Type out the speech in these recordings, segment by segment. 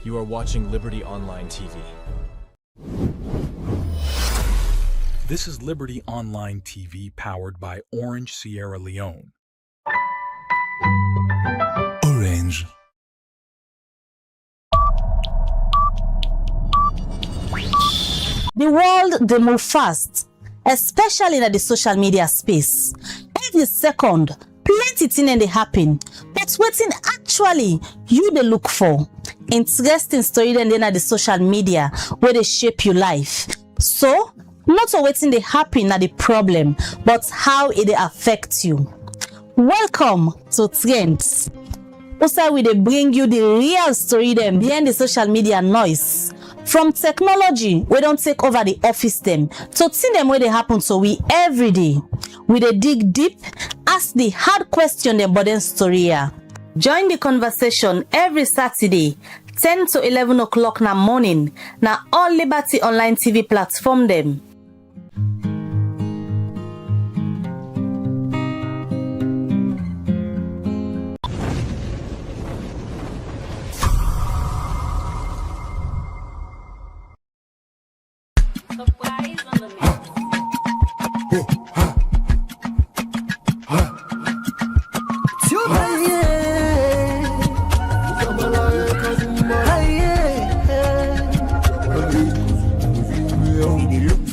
You are watching Liberty Online TV. This is Liberty Online TV powered by Orange Sierra Leone. Orange. The world, they move fast, especially in the social media space. Every second, plenty things they happen, but wetin actually you they look for? Interesting story then the social media where they shape your life. So, not wetin they happen at the problem, but how it dey affect you. Welcome to Trends. Also, we dey bring you the real story them behind the social media noise. From technology, we don't take over the office them, to see them where they happen to we every day. We dey dig deep, ask the hard question them but then story here. Join the conversation every Saturday, 10 to 11 o'clock na morning, na all Liberty Online TV platform them.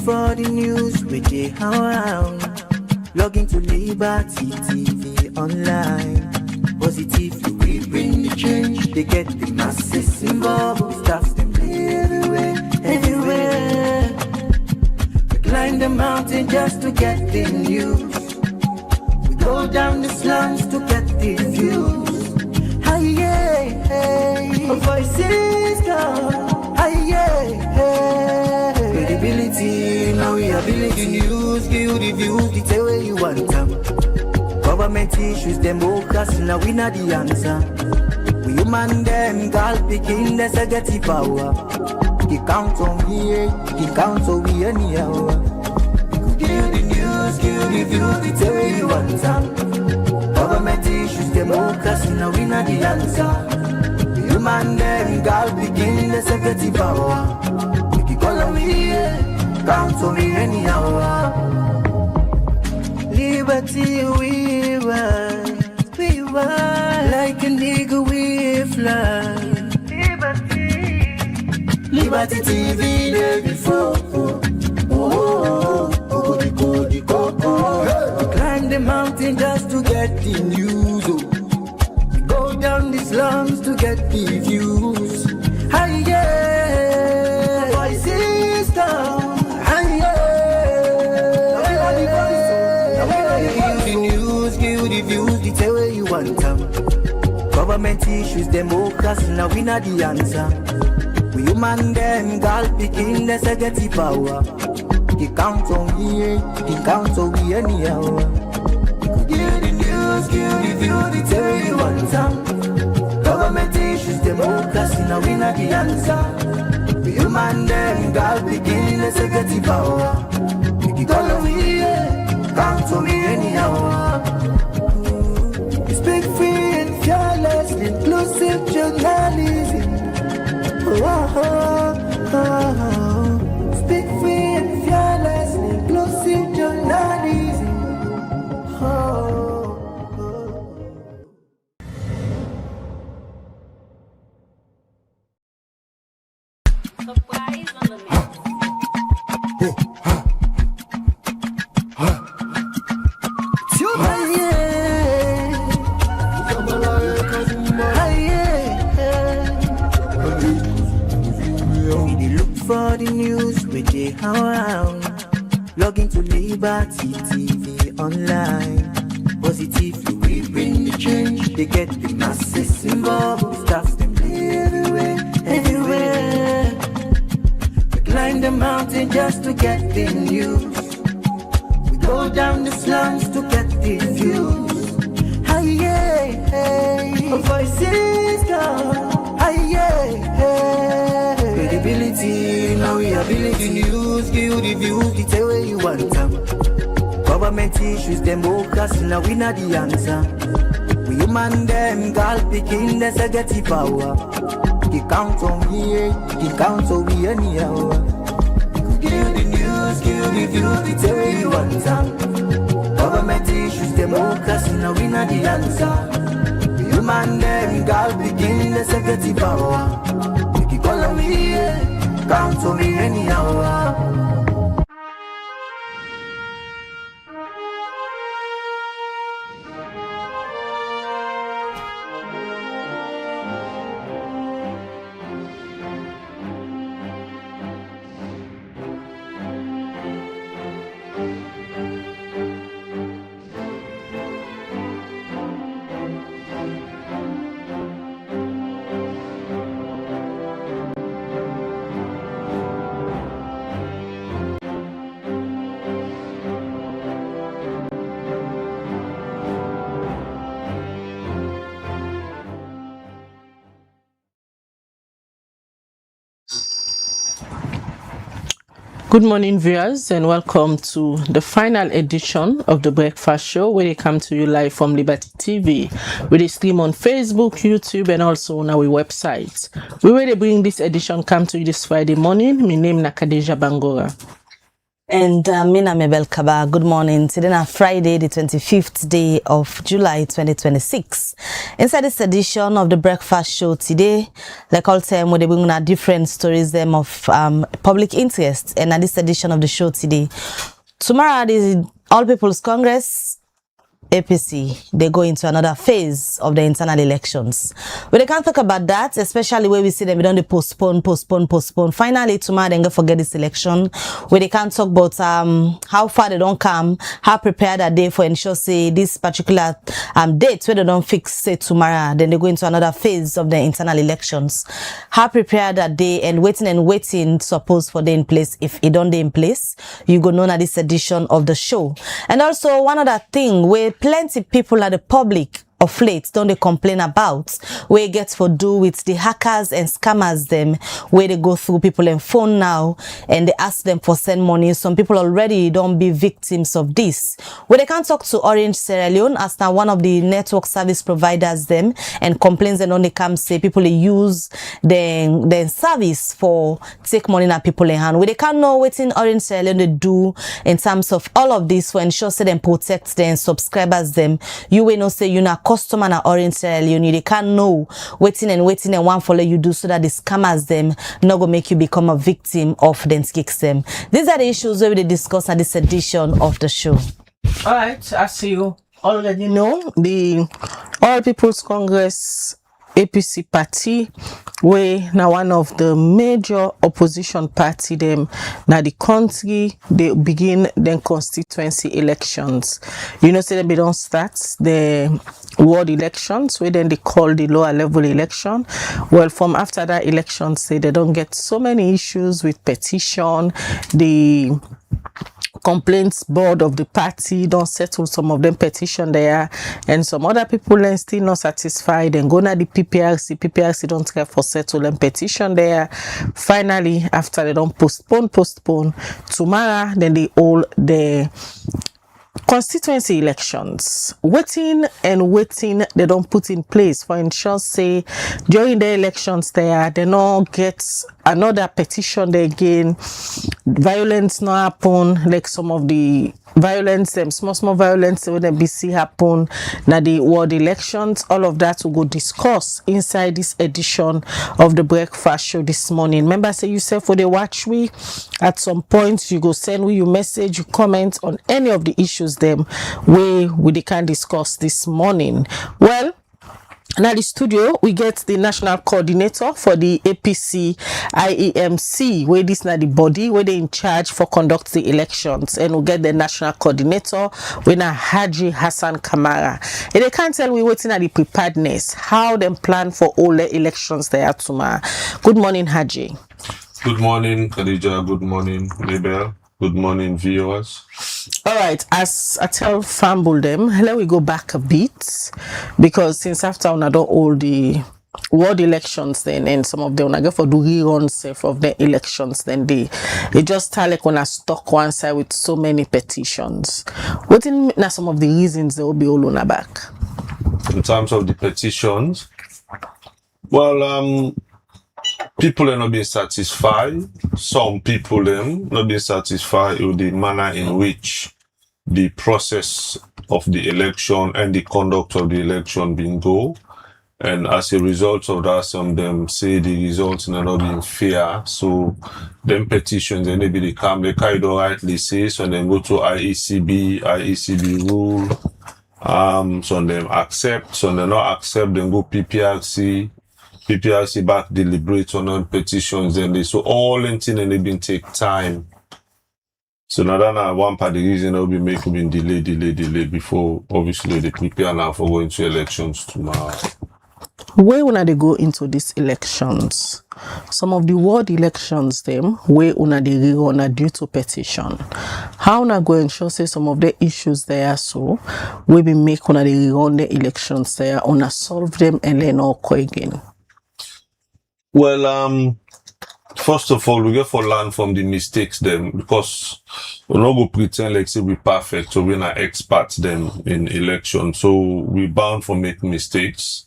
For the news we dey around, log into Liberty TV online. Positively we bring the change. They get the masses involved. Staff them everywhere. We climb the mountain just to get the news. We go down the slums to get the views. Hi yeah, voices come. Hi yeah. Credibility, now we ability news, give you the views, the tell where you want them. Government issues, democracy, now we not the answer. We human them, girl picking, that's a get the power. He count on me, he count on me anyhow. Give you the news, give you the views, the tell where you want them. Government issues, democracy, now we not the answer. We human them, girl picking, that's a get the power. Follow me, count on me anyhow. Liberty we ride, like a nigga we fly. Liberty TV day before. We climb the mountain just to get the news. We go down the slums to get the views. Hi yeah. Government issues, democracy, now we not the answer. We human them, girl picking, let's get the power. He count on me, he count on me anyhow. Give the news, give the view, the tell where you want them. Government issues, democracy, now we not the answer. We human them, girl picking, let's get the power. He call on me, count on me anyhow. Speak free and fearless, inclusive journalism. Speak free and fearless, inclusive journalism. For the news we dey around, log into Liberty TV online. Positively we bring the change. They get the masses involved. Staff them everywhere. We climb the mountain just to get the news. We go down the slums to get the views. Hi yeah, voices come. Hi yeah. Credibility, now we ability news, give you the views, the tell where you want them. Government issues, democracy, now we not the answer. We human them, girl picking, that's a get the power. can count on me, you can count on me anyhow. Give you the news, give you the views, the tell you want some. Government issues, democracy, now we not the answer. Human them, God begin the executive power. You can call on me, count on me anyhow. Good morning, viewers, and welcome to the final edition of the Breakfast Show, where they come to you live from Liberty TV. We stream on Facebook, YouTube, and also on our website. We will bring this edition come to you this Friday morning. My name is Nakadeja Bangora. And Mina Mebel Kaba, good morning. Today is Friday, the 25th day of July 2026. Inside this edition of the Breakfast Show today, like all time, we bring on different stories them of public interest. And at this edition of the show today, tomorrow the All People's Congress, APC, they go into another phase of the internal elections. But they can't talk about that, especially where we see them, we don't postpone. Finally, tomorrow, they forget this election. Where they can't talk about how far they don't come, how prepared are they for ensure, say, this particular date where they don't fix, say, tomorrow, then they go into another phase of the internal elections. How prepared are they and waiting, suppose, for they in place. If it don't they in place, you go know at this edition of the show. And also, one other thing, where plenty people at the public of late don't they complain about where it gets for do with the hackers and scammers them, where they go through people and phone now and they ask them for send money. Some people already don't be victims of this, where they can't talk to Orange Sierra Leone as now one of the network service providers them, and complaints and only come say people they use their service for take money na people in hand, where they can't know what in Orange Sierra Leone they do in terms of all of this for ensure say them protect them subscribers them. You will know say you na customer na Orange Sierra Leone, they can't know waiting and one follow you do so that the scammers them not go make you become a victim of them kicks them. These are the issues where we discuss at this edition of the show. All right, as you already know, the All People's Congress APC party, where now one of the major opposition party them now the country, they begin then constituency elections. You know, say they don't start the ward elections, where then they call the lower level election. Well, from after that election, say they don't get so many issues with petition, the complaints board of the party don't settle some of them petition there, and some other people are still not satisfied and go to the PPRC don't care for settle and petition there. Finally, after they don't postpone tomorrow, then they all the constituency elections waiting, they don't put in place for ensure say during the elections there they not get another petition there again, violence not happen like some of the violence, small violence when the BC happen now the ward elections. All of that will go discuss inside this edition of the Breakfast Show this morning. Remember, say yourself for the watch we at some point you go send we your message, you comment on any of the issues them we can discuss this morning. Well, now the studio we get the national coordinator for the APC IEMC, where this now the body where they in charge for conduct the elections, and we get the national coordinator we now Haji Hassan Kamara. And they can't tell we waiting at the preparedness, how them plan for all the elections there tomorrow. Good morning, Haji. Good morning, Khadija. Good morning, Mabel. Good morning, viewers. All right, as I tell Famble them, let we go back a bit, because since after when I don't all the ward elections then, and some of them when I go for the reruns of the elections, then they just start like when I stuck one side with so many petitions. What in now some of the reasons they will be all on our back? In terms of the petitions, well, people are not being satisfied. Some people them not being satisfied with the manner in which the process of the election and the conduct of the election been go. And as a result of that, some of them say the results are not being fair. So them petitions, and maybe they come, they kind of rightly say, so then go to IECB rule. Some of them accept, some they not accept, then go PPRC back deliberate on petitions, then they so all anything and they been take time. So now that one part of the reason will be making delay before obviously they prepare now for going to elections tomorrow. Where una they go into these elections? Some of the ward elections them where una they rerun due to petition. How una go ensure say some of the issues there so we be make una they rerun the elections there, una solve them and then all go again? Well, first of all, we get for learn from the mistakes them because we're not go pretend like say we perfect, so we're not experts them in election. So we bound for make mistakes.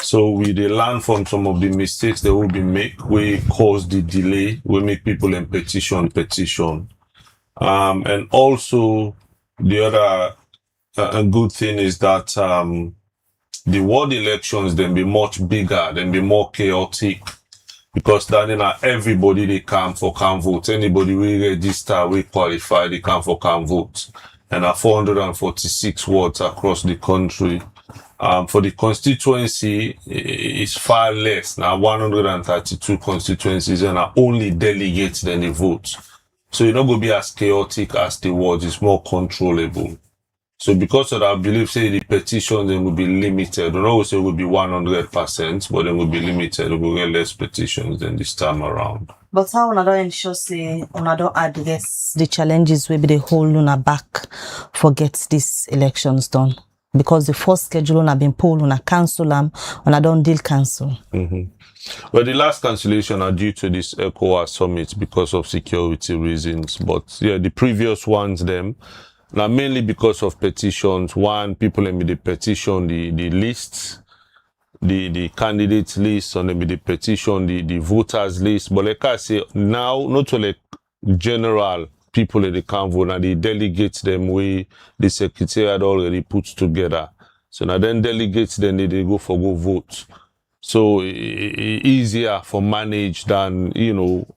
So we they learn from some of the mistakes that will be make, we cause the delay, we make people in petition. And also the other a good thing is that the ward elections then be much bigger, then be more chaotic. Because then everybody they can vote. Anybody we register, we qualify, they can vote. And 446 wards across the country. For the constituency, it's far less. Now 132 constituencies and are only delegates than the votes. So you're not going to be as chaotic as the wards. It's more controllable. So because of that, I believe, say, the petition then will be limited. I don't know, say it will be 100%, but then will be limited. We will get less petitions than this time around. But how una don't ensure say una don't address the challenges where they hold una back for get these elections done? Because the first schedule una been pulled, una cancel them, una don't deal cancel. Well, the last cancellation are due to this ECOWAS summit because of security reasons. But yeah, the previous ones them. Now, mainly because of petitions. One, people let me the petition, the lists, the candidates list, and let me the petition, the voters list. But like I say, now, not only general people that they can't vote, and the delegates them way the secretariat already put together. So now then delegates, then they go vote. So easier for manage than,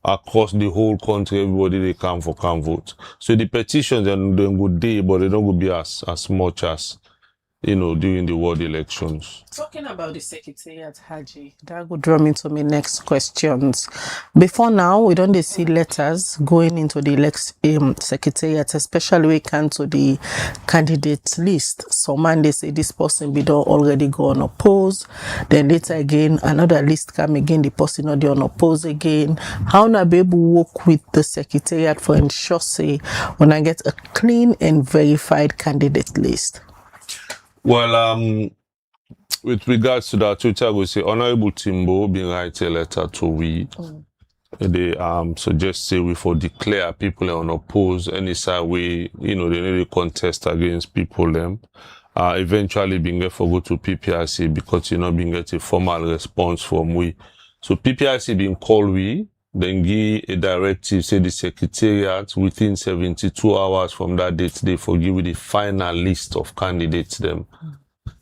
across the whole country, everybody they can vote. So the petitions then go day, but they don't go be as much as, during the ward elections. Talking about the secretariat, Haji, that would draw me to my next questions. Before now, we don't see letters going into the secretariat, especially when it comes to the candidate list. So man, they say this person be already go on oppose. Then later again, another list come again, the person not on oppose again. How na be able to work with the secretariat for ensure say when I get a clean and verified candidate list? Well, with regards to that, Twitter will say Honorable Timbo been write a letter to we. They suggest say we for declare people on oppose any side way, they need to contest against people them. Eventually being get for go to PPRC because being get a formal response from we. So PPRC being called we, then give a directive, say the secretariat within 72 hours from that date, they forgive the final list of candidates them.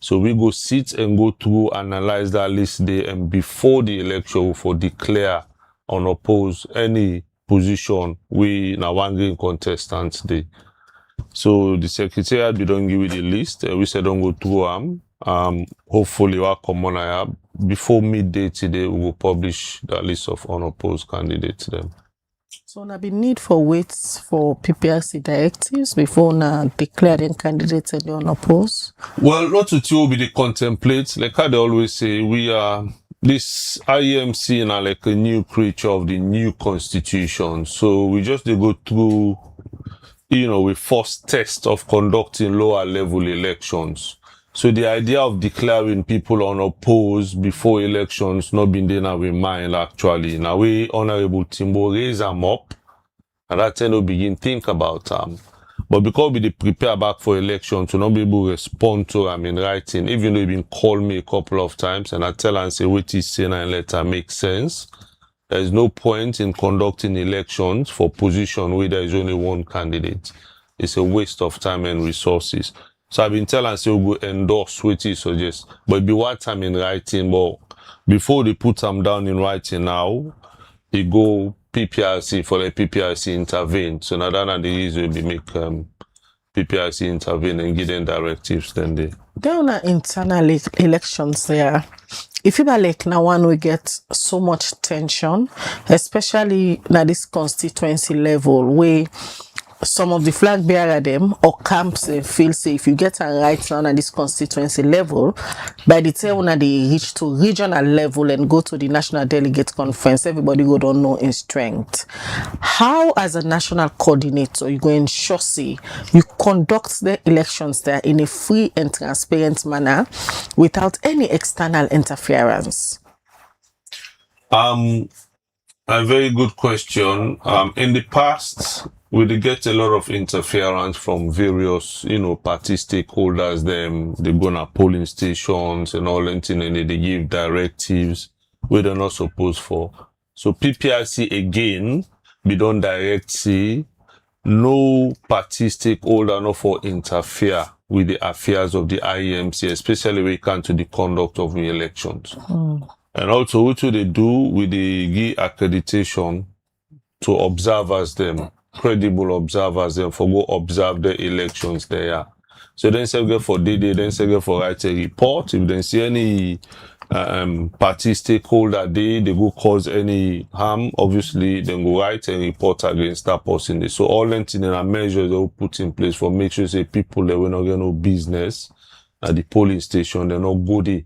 So we go sit and go through, analyze that list there, and before the election, we for declare oppose any position we now one green contestant day. So the secretariat we don't give you the list, we said don't go through hopefully we'll come on before midday today we will publish the list of unopposed candidates then. So there be need for waits for PPRC directives before now declaring candidates and unopposed? Well, not to tell be the contemplate, like how they always say, we are this IEMC now like a new creature of the new constitution. So we just they go through we first test of conducting lower level elections. So the idea of declaring people unopposed before elections not been there now in mind actually. Now we Honorable Timbo raise them up and that time we begin think about them. But because we prepare back for elections to not be able to respond to them in writing, even though he been called me a couple of times and I tell and say what he's saying and letter makes sense. There is no point in conducting elections for position where there is only one candidate. It's a waste of time and resources. So I've been telling say we go endorse what you suggest, but it be what time in writing. But before they put them down in writing now, they go PPRC for the PPRC intervene. So now that the reason we make PPRC intervene and give them directives. Then they. There are internal elections there. If you like now one we get so much tension, especially at this constituency level where some of the flag bearer them or camps feel say if you get a right now at this constituency level, by the time when they reach to regional level and go to the national delegate conference, everybody go don't know in strength. How as a national coordinator you go ensure say you conduct the elections there in a free and transparent manner without any external interference? A very good question. In the past, we did get a lot of interference from various, party stakeholders. They go to polling stations and all that, and they give directives we they're not supposed for. So PPRC again, we don't direct see no party stakeholder not for interfere with the affairs of the IEMC, especially when it comes to the conduct of the elections. And also, what do they do with the give accreditation to observers them, credible observers them, for go observe the elections there. So then say go for DD, then say go for write a report. If they see any party stakeholder they go cause any harm, obviously then go write a report against that person. So all that in a measures they will put in place for make sure say people that will not get no business at the polling station, they're not go there.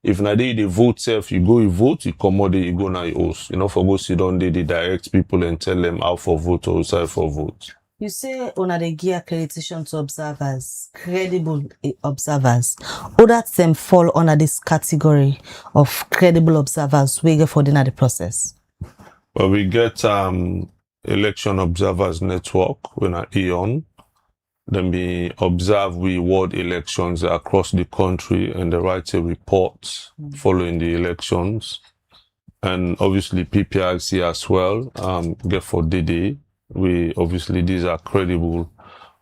If na they vote self, you go you vote, you come out there, you go now you host. For go sit down there, they direct people and tell them how for vote or side for vote. You say on the give accreditation to observers, credible observers. All that them fall under this category of credible observers we get for the process. Well, we get election observers network when I EON. Then we observe world elections across the country and they write a report following the elections. And obviously PPRC as well, get for DD. These are credible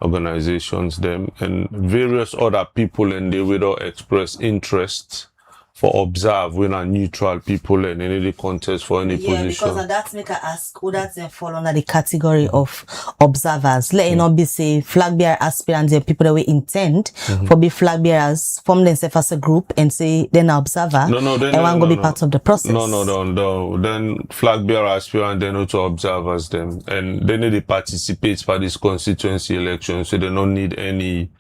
organizations, them and various other people and they will express interest for observe when are neutral people and any contest for any position. Because that's make I ask who that's fall under the category of observers. Let it not be say flag bearer aspirants and people that we intend for be flag bearers form themselves as a group and say then an observer and be part of the process. No. Then flag bearer aspirant they not to observers them and they need to participate for this constituency election, so they don't need any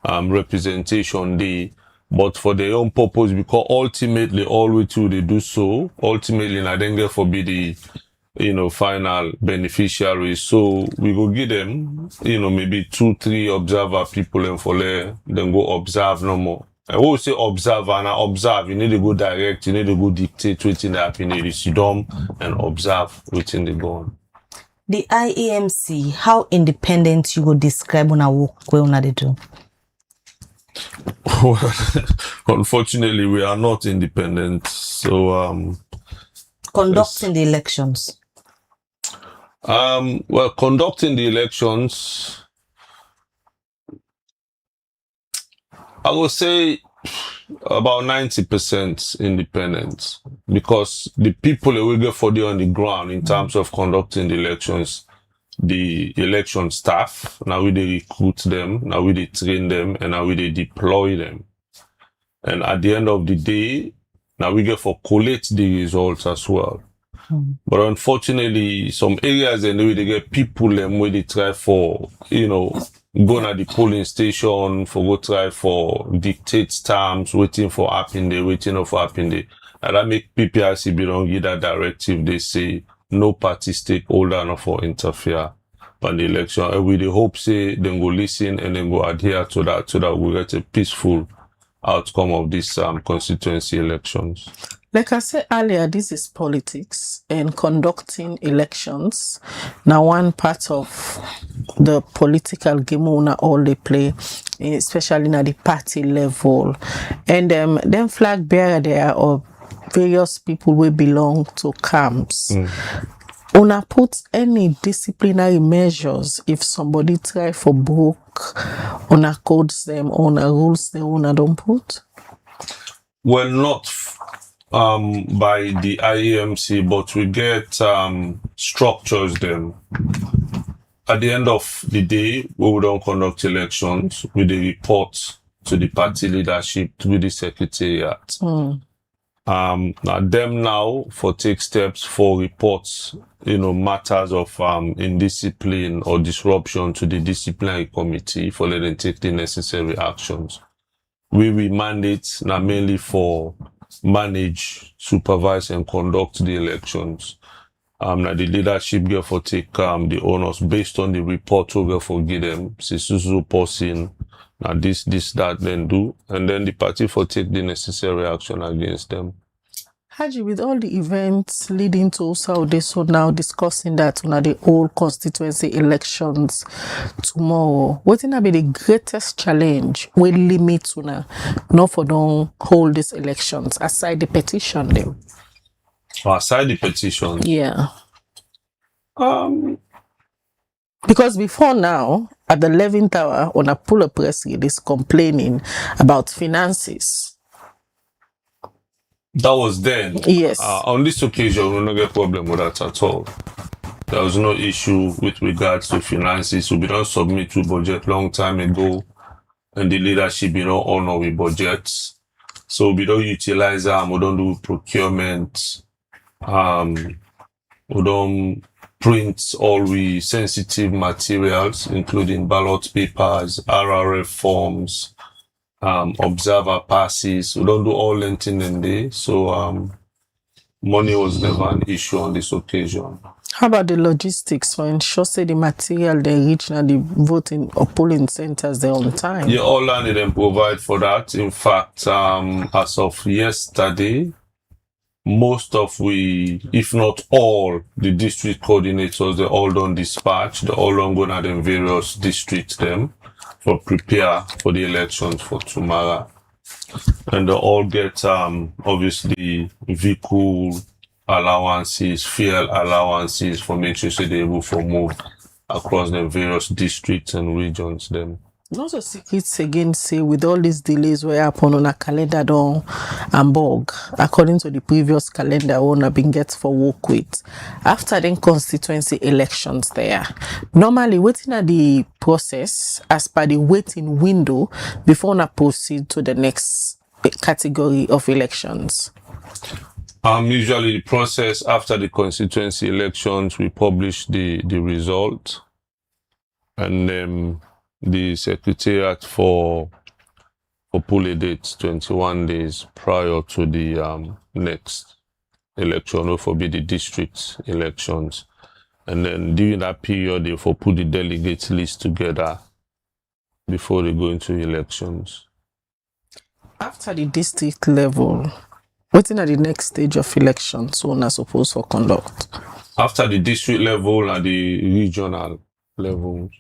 representation there. But for their own purpose, because ultimately, all we do, they do so. Ultimately, I then get for be the, final beneficiaries. So we go give them, maybe 2-3 observer people and for them go observe no more. I always say observe and observe. You need to go direct. You need to go dictate within the happen. You sit down and observe within the go on. The IEMC, how independent you would describe on a work where they do? Well, unfortunately, we are not independent. So, conducting the elections. Conducting the elections, I would say about 90% independent, because the people that we get for the on the ground in terms of conducting the elections, the election staff, now we they recruit them, now we they train them, and now we they deploy them. And at the end of the day, now we get for collect the results as well. But unfortunately, some areas and they get people and where they try for, go at the polling station for go try for dictate terms, waiting for happen day, waiting for happen day. And that make PPRC be don't give that directive. They say no party stakeholder no for interfere on the election. And we hope say then go listen and then go adhere to that so that we get a peaceful outcome of these constituency elections. Like I said earlier, this is politics, and conducting elections now one part of the political game una all they play, especially at the party level. And them flag bearer there or various people will belong to camps. Una put any disciplinary measures if somebody try for broke, una codes them, una rules them, una don't put? Well, not by the IEMC, but we get structures them. At the end of the day, we don't conduct elections with the report to the party leadership, to the secretariat. Now them now for take steps for reports, matters of indiscipline or disruption to the disciplinary committee for letting take the necessary actions. We mandate now mainly for manage, supervise and conduct the elections. Now the leadership get for take the honors based on the report we get for give them. Sisuzu person, now this, that, then do, and then the party for take the necessary action against them. Haji, with all the events leading to Saudi, so now discussing that the whole constituency elections tomorrow, what will be the greatest challenge will limit not for don't hold these elections aside the petition them? Aside the petition? Yeah. Because before now, at the 11th hour, on a pull up press release complaining about finances. That was then. Yes. On this occasion, we don't get problem with that at all. There was no issue with regards to finances. We don't submit to budget long time ago, and the leadership, honor with budgets. So we don't utilize them. We don't do procurement. We don't print all the sensitive materials, including ballot papers, RRF forms, observer passes. We don't do all lengthen in there. So money was never an issue on this occasion. How about the logistics for ensure say the material they reach now the voting or polling centers there on time? Yeah, all landed and provide for that. In fact, as of yesterday, most of if not all, the district coordinators, they all done dispatch. They all done go to them various districts them for prepare for the elections for tomorrow. And they all get, obviously, vehicle allowances, fuel allowances for make sure so they're able to move across the various districts and regions them. Not a secret again say with all these delays where happen on a calendar down and bog, according to the previous calendar owner been get for work with. After then constituency elections there, normally waiting at the process as per the waiting window before I proceed to the next category of elections. Usually the process after the constituency elections, we publish the result, and then the secretariat for pull a date 21 days prior to the next election, or for be the district elections. And then during that period, they for put the delegates list together before they go into elections. After the district level, waiting at the next stage of elections, so not supposed to conduct? After the district level and the regional level.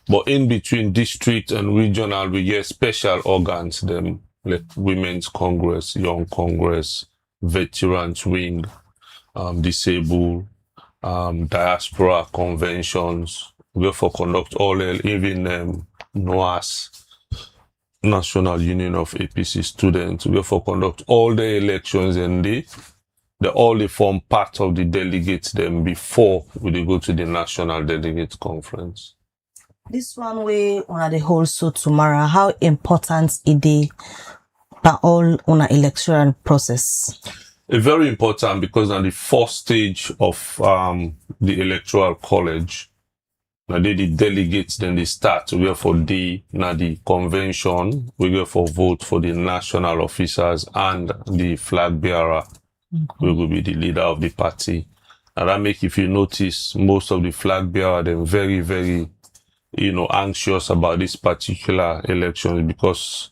But in between district and regional, we get special organs, them like Women's Congress, Young Congress, Veterans Wing, Disabled, Diaspora Conventions. We go for conduct all, even NOAS, National Union of APC Students. We go for conduct all the elections, and they all form part of the delegates them before we go to the National Delegate Conference. This one way on the whole so tomorrow, how important it is for all on the electoral process? Very important, because on the first stage of the electoral college, now the delegates then they start. We go for the convention, we go for vote for the national officers and the flag bearer. We will be the leader of the party. And that make, if you notice, most of the flag bearer then very, very anxious about this particular election, because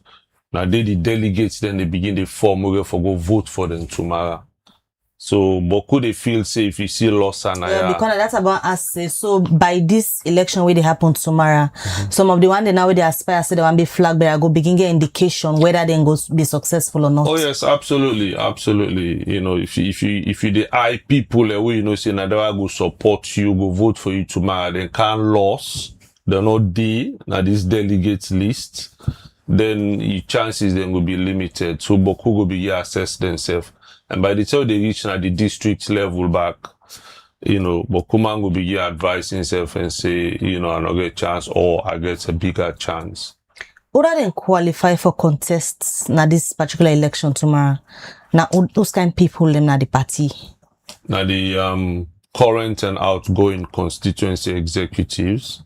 now the delegates then they begin to form, we go vote for them tomorrow. So, but could they feel say if you see loss and Yeah, because that's about us. So by this election where they happen tomorrow, some of the one they now they aspire say they want to be flag bearer go begin get indication whether they go be successful or not. Oh yes, absolutely, absolutely. You know, if you the eye people away, you know, say now they go support you, go vote for you tomorrow, then can't lose. They're not there now this delegates list. Then your chances then will be limited. So Boku will be assess themselves. And by the time they reach at the district level back, you know, Bokuman will be advising himself and say, you know, I not get a chance or I get a bigger chance. Other than qualify for contests na this particular election tomorrow, now those kind of people them na the party. Now the current and outgoing constituency executives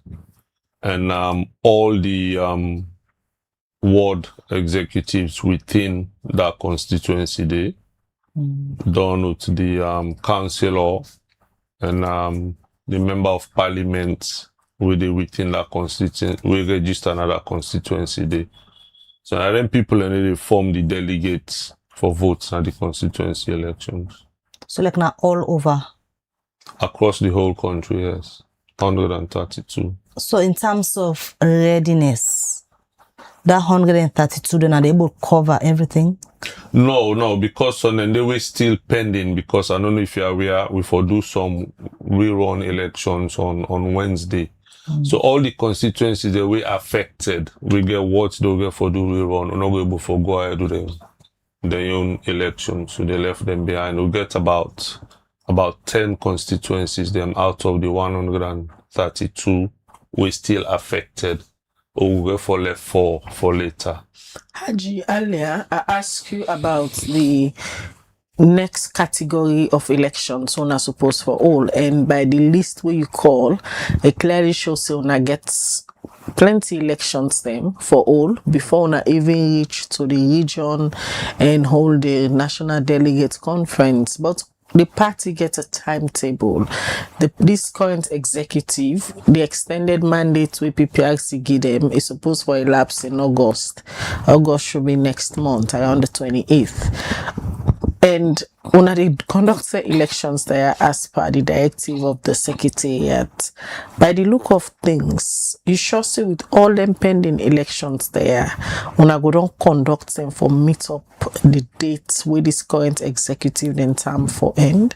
and all the ward executives within that constituency they done with the councillor and the member of parliament within that constituency, we register another constituency day. So I then people and they form the delegates for votes at the constituency elections. So like now all over. Across the whole country, yes. 132. So in terms of readiness, that 132 then are they able to cover everything? No, because on and they were still pending because I don't know if you're aware, we for do some rerun elections on Wednesday. So all the constituencies that were affected, we get what they'll get for do rerun, we're not able to go ahead with their own election. So they left them behind. We'll get about 10 constituencies, them out of the 132 were still affected. Or we'll go for left for later. Haji, earlier I asked you about the next category of elections una supposed for all, and by the list where you call, it clearly shows una gets plenty elections them for all before una even reach to the region and hold the national delegate conference. But the party gets a timetable. This current executive, the extended mandate we PPRC give them is supposed for elapse in August. August should be next month, around the 28th. And when they conduct the elections there as per the directive of the secretariat, by the look of things, you sure see with all them pending elections there, when I go don't conduct them for meet up the dates with this current executive in time for end.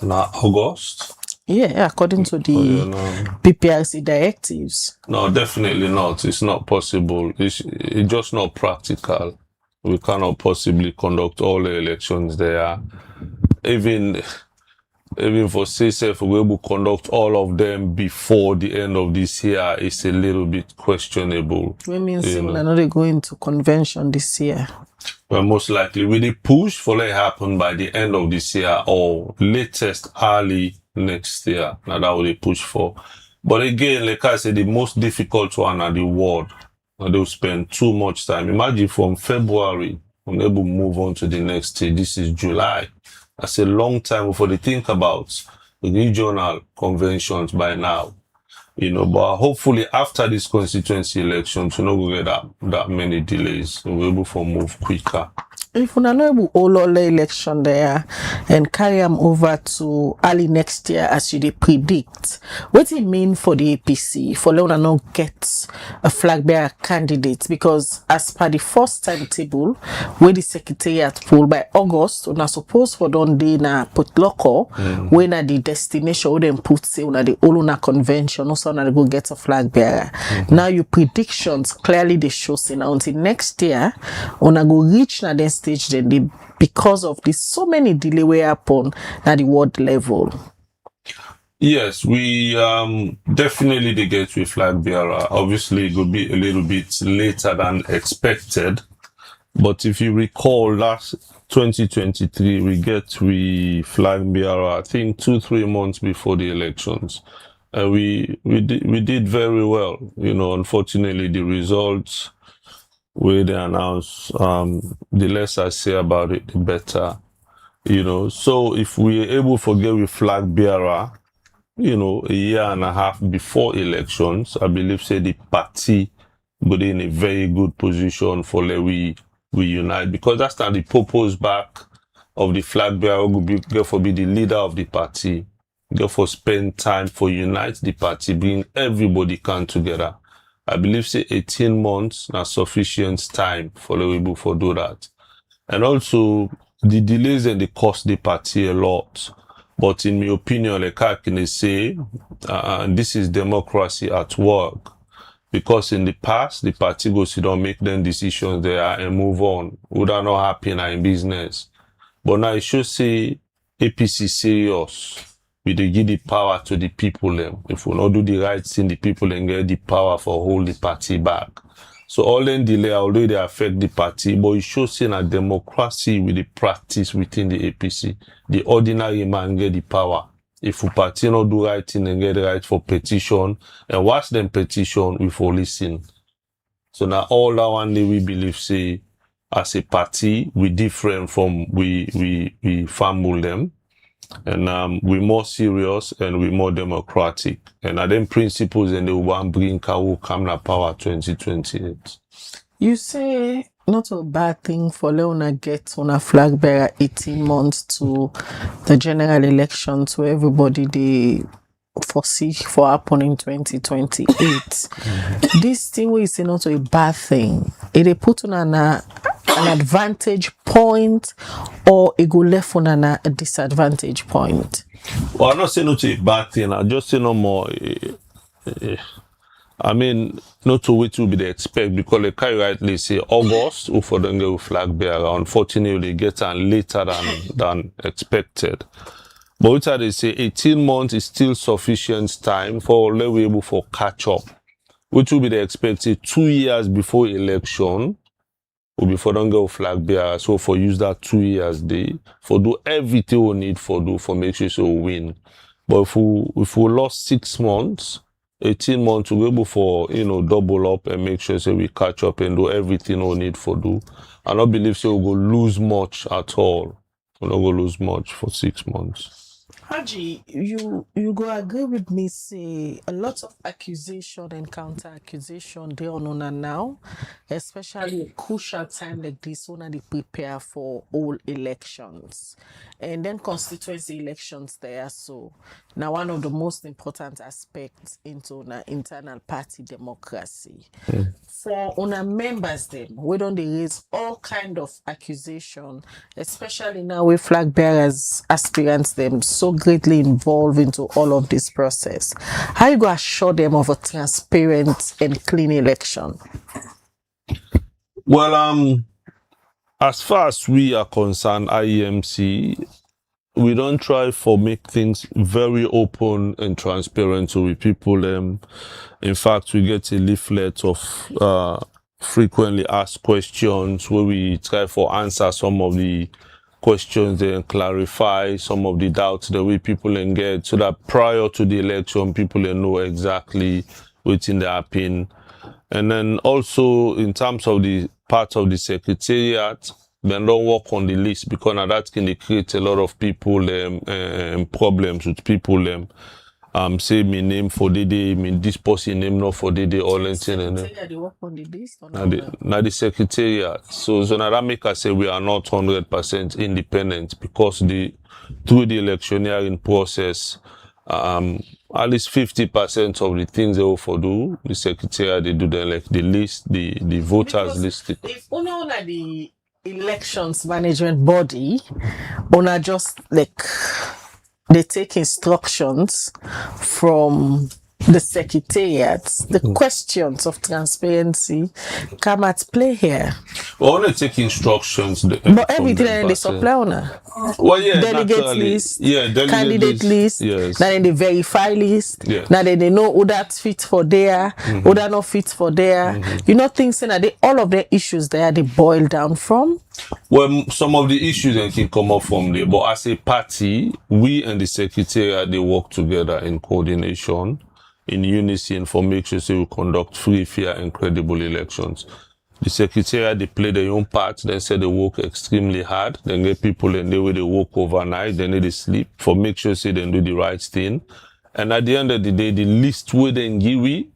Now August? Yeah, according to the PPRC directives. No, definitely not. It's not possible. It's just not practical. We cannot possibly conduct all the elections there. Even for CSF, we're able to conduct all of them before the end of this year. It's a little bit questionable. We mean we're not going to convention this year. Well, most likely, will they push for it happen by the end of this year or latest early next year? Now that what they push for. But again, like I said, the most difficult one are the ward. They'll spend too much time. Imagine from February, I'm able to move on to the next stage. This is July. That's a long time before they think about the regional conventions by now. You know, but hopefully after this constituency elections, we're not going to get that many delays. We're able to move quicker. If we are not able to hold all the election there and carry them over to early next year as you predict, what it mean for the APC for let not get a flag bearer candidate? Because as per the first timetable, where the secretariat pulled by August, we are supposed for don't day na put local when at the destination where them put say una the Oluna convention also na go get a flag bearer. Now your predictions clearly they show say now until next year una go reach na the stage then they, because of this so many delay way upon at the world level. Yes, we definitely they get with flag bearer. Obviously it will be a little bit later than expected. But if you recall last 2023 we get with flag bearer I think 2-3 months before the elections. We did very well. You know, unfortunately the results where they announce, the less I say about it, the better, you know. So if we're able to get with flag bearer, you know, a year and a half before elections, I believe, say the party would be in a very good position for we unite, because that's not the purpose back of the flag bearer will be therefore be the leader of the party. Therefore spend time for unite the party, bring everybody come together. I believe say 18 months na sufficient time for the people for do that. And also the delays and the cost the party a lot. But in my opinion, like I can say, this is democracy at work. Because in the past, the party go sit down, make them decisions there and move on. Would that not happen in business? But now it should say APC serious. We dey give the power to the people. If we not do the right thing, the people then get the power for hold the party back. So all them delay although they affect the party, but it shows say a democracy with the practice within the APC. The ordinary man get the power. If the party not do right thing and get the right for petition, and watch them petition, we for listen. So now all that one day we believe say as a party, we different from we family them. And we're more serious and we're more democratic. And are them principles and they want bring Kawu come na power 2028. You say not a bad thing for Leona get on a flag bearer 18 months to the general elections where everybody they foresee for happen in 2028. This thing we say not a bad thing. It put on an advantage point or it go left on a disadvantage point. Well, I'm not saying not a bad thing. I just say no more. I mean, not to wait to be the expect because like I rightly say August who for them go flag bearer. Unfortunately, they get on later than expected. But what they say 18 months is still sufficient time for all able for catch up, which will be the expected 2 years before election. Or before don't go flag bearer, so for use that 2 years day for do everything we need for do for make sure so we win. But if we lost 6 months, 18 months to be able for double up and make sure so we catch up and do everything we need for do. I don't believe so we go lose much at all. We not go lose much for 6 months. Haji, you go agree with me, say a lot of accusation and counter accusation they on now, especially a crucial time like this when they prepare for all elections. And then constituency elections there. So now one of the most important aspects into an internal party democracy. For our members them, we don't they raise all kind of accusation, especially now with flag bearers aspirants them so greatly involved into all of this process. How you go assure them of a transparent and clean election? Well, as far as we are concerned, IEMC, we don't try for make things very open and transparent so we people. In fact, we get a leaflet of frequently asked questions where we try for answer some of the questions and clarify some of the doubts that we people can get so that prior to the election, people can know exactly what's in the happen. And then also in terms of the part of the secretariat, then don't work on the list because now that can create a lot of people problems with people say me name for the day, me this person name not for the day, all and They work on the list or now the secretariat. So now that make us say we are not 100% independent because through the electioneering process, at least 50% of the things they will for do, the secretariat they do them like the list, the voters list. If una the elections management body, una just like they take instructions from the secretariat, the questions of transparency come at play here. We only take instructions. But everything they supply on well, yeah, delegate list, candidate list, yes. now then they verify list, yes. Now then they know who that's fit for there, who that not fit for there. You know things saying that all of the issues there they boil down from. Well, some of the issues then can come up from there, but as a party, we and the secretariat they work together in coordination, in unison for make sure we conduct free, fair, and credible elections. The secretariat they play their own part, they say they work extremely hard, then get people and they will they work overnight, then they sleep for make sure they do the right thing. And at the end of the day, the list we then give we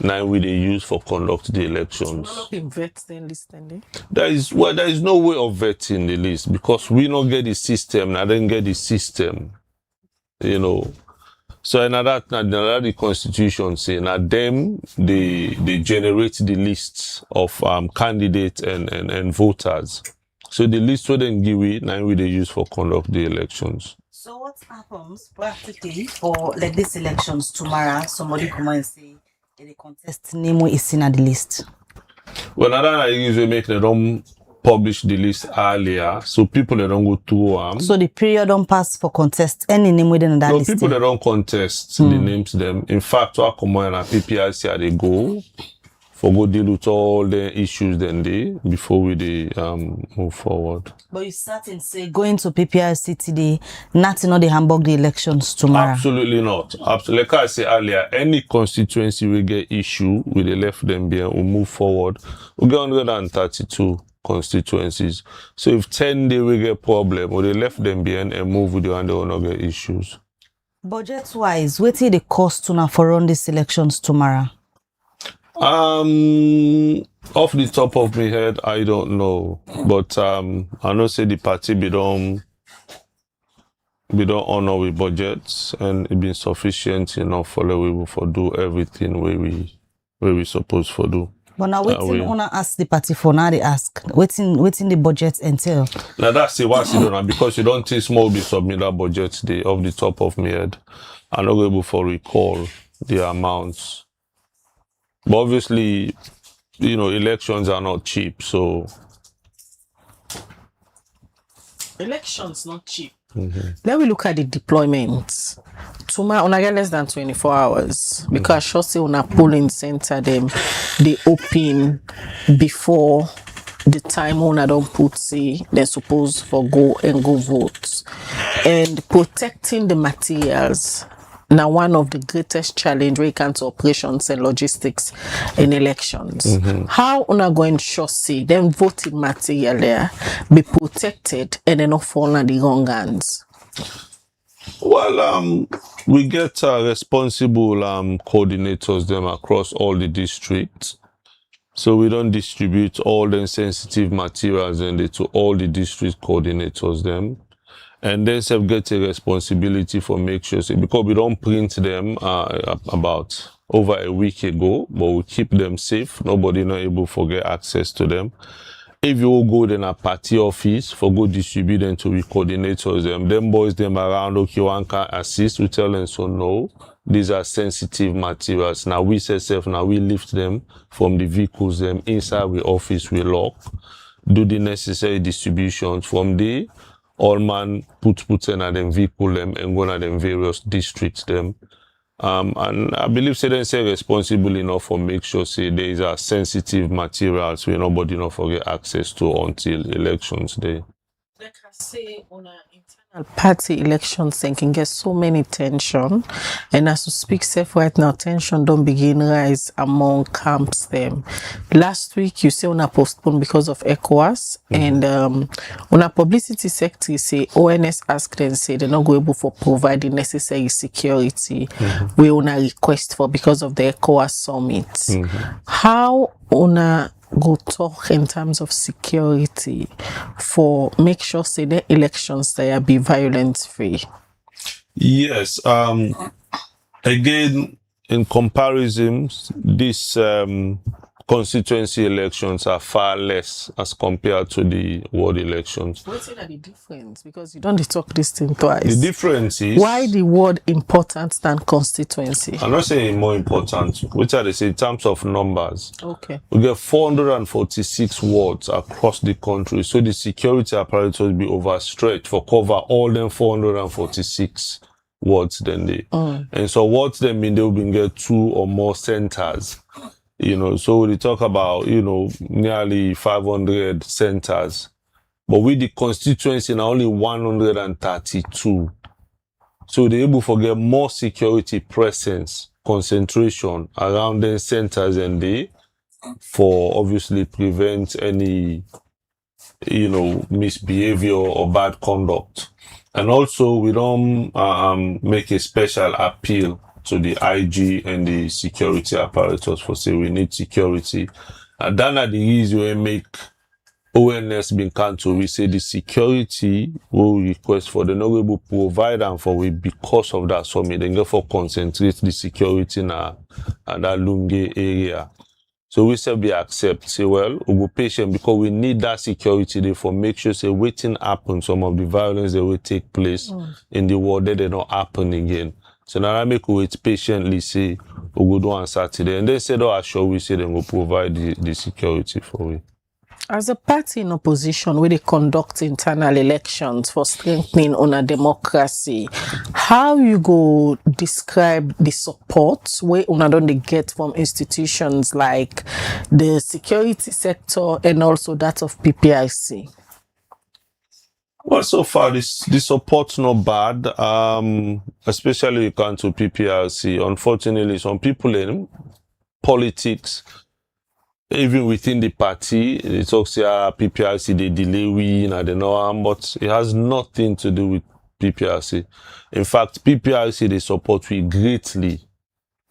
now we they use for conduct the elections. Vet then list then. There is no way of vetting the list because we not get the system, I didn't get the system. You know. So another the constitution say now them they generate the lists of candidates and voters. So the list what then give it now we they use for conduct the elections. So what happens practically for like these elections tomorrow? Somebody come and say the contest name is seen at the list. Well, another usually make they don't publish the list earlier, so people they don't go through So the period don't pass for contest any name within that no, list. people they don't contest the names them. In fact, what come on and PPIC they go for go deal with all the issues then they before we they move forward. But you certain say going to PPRC today, nothing on the Hamburg the elections tomorrow. Absolutely not. Absolutely. Like I said earlier, any constituency will get issue with the left them being we move forward. We get 132 constituencies. So if 10 they will get problem, or they left them behind and move with you and they will not get issues. Budget wise, what is the cost to now for run these elections tomorrow? Off the top of my head, I don't know. But I know say the party we don't honor with budgets and it been sufficient enough for the we for do everything where we supposed for do. But now waiting wanna ask the party for now they ask. Waiting the budget entail. Now that's the what you don't know because you don't think small be submit that budget the off the top of my head. I'm not able to recall the amounts. But obviously, you know, elections are not cheap, so Elections not cheap. Let me look at the deployment. Tomorrow, on get less than 24 hours because sure say on a polling center them they open before the time when I don't put say they're supposed for go vote and protecting the materials. Now one of the greatest challenge when it comes to operations and logistics in elections. How una going sure see them voting material there be protected and then not fall on the wrong hands? well, we get responsible coordinators them across all the districts. So we don't distribute all the sensitive materials and to all the district coordinators them. And then self get a responsibility for make sure because we don't print them about over a week ago, but we keep them safe. Nobody not able to get access to them. If you go then a party office for go distribute them to the coordinators them boys them around okay one can assist, we tell them so no. These are sensitive materials. Now we say self now we lift them from the vehicles them inside the office we lock, do the necessary distributions from there. All man put in at them vehicle them and go at them various districts them. And I believe say they say responsible enough for make sure say there is a sensitive materials where nobody not forget access to until elections day. Like I say, on an internal party elections can get so many tension, and as we speak, self right now, tension don't begin rise among camps. Them last week you say on a postpone because of ECOWAS, and on a publicity secretary say ONS asked them say they're not going able for provide the necessary security we on a request for because of the ECOWAS summit. How on a go talk in terms of security for make sure say the elections there be violence free? Yes. Again, in comparison, these constituency elections are far less as compared to the ward elections. What's the difference? Because you don't talk this thing twice. The difference is why the ward important than constituency? I'm not saying more important, which are they say in terms of numbers. Okay. We get 446 wards across the country, so the security apparatus will be overstretched for cover all them 446 wards then they. And so wards them mean they will get 2 or more centers. You know, so we talk about, you know, nearly 500 centers. But with the constituency now only 132. So they're able to get more security presence, concentration around the centers and they for obviously prevent any, you know, misbehavior or bad conduct. And also we don't make a special appeal to the IG and the security apparatus for say we need security. And then at the reason we make ONS being cancelled, we say the security will request for the not able provide and for we because of that summit. Then therefore concentrate the security in that Lunge area. So we say we accept, say, well, we go patient because we need that security there for make sure, say, waiting happen, some of the violence that will take place in the world, that they not happen again. So now I make we wait patiently, say, we go do on Saturday. And they said, oh, assure we say, then we'll provide the security for it. As a party in opposition, where they conduct internal elections for strengthening on a democracy, how you go describe the support where una don't they get from institutions like the security sector and also that of PPIC? Well, so far, the support's not bad, especially when you come to PPRC. Unfortunately, some people in politics, even within the party, they talk say PPRC, they delay win, I don't know, but it has nothing to do with PPRC. In fact, PPRC, they support we greatly.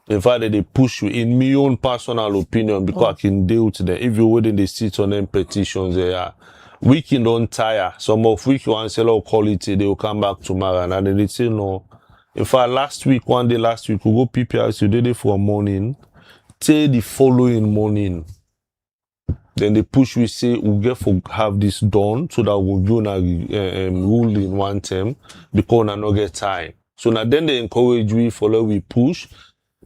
In fact, they push you, in my own personal opinion, because I can deal with them. If you wouldn't, they sit on them petitions, they are. We can don't tire. Some of week you want to say, oh, quality, they will come back tomorrow. And then they say, no. In fact, last week, we go PPRC, you did it for morning, till the following morning. Then they push, we say, we'll get for have this done so that we'll do a rule in one term because we not get time. So now then they encourage we follow, we push.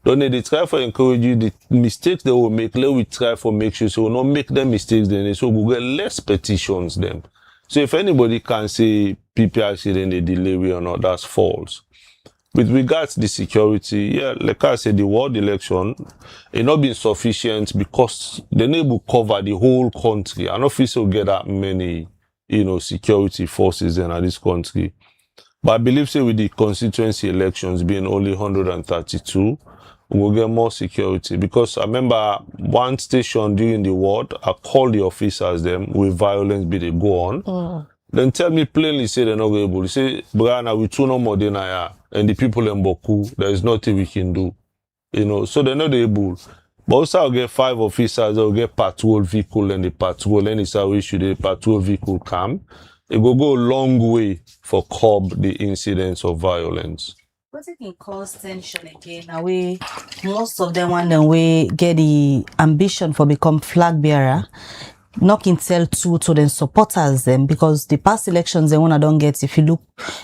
Then they try for encourage you the mistakes they will make, let we try for make sure so we'll not make them mistakes then. So we'll get less petitions then. So if anybody can say PPRC then they delay we or not, that's false. With regards to the security, yeah, like I said, the world election, it not been sufficient because they need to cover the whole country. I don't feel so get that many, security forces in this country. But I believe, say, with the constituency elections being only 132, we'll get more security. Because I remember one station during the ward, I called the officers them with violence, be they go on. Then tell me plainly, say they're not able. They say, Brianna, we two no more than I and the people in Boku, there is nothing we can do. So they're not able. But also I'll get 5 officers, they'll get patrol vehicle and the patrol, and it's how we should the patrol vehicle come. It will go a long way for curb the incidents of violence. What it can cause tension again? Now most of them want them we get the ambition for become flag bearer. Not can tell to the supporters them because the past elections they wanna don't get. If you look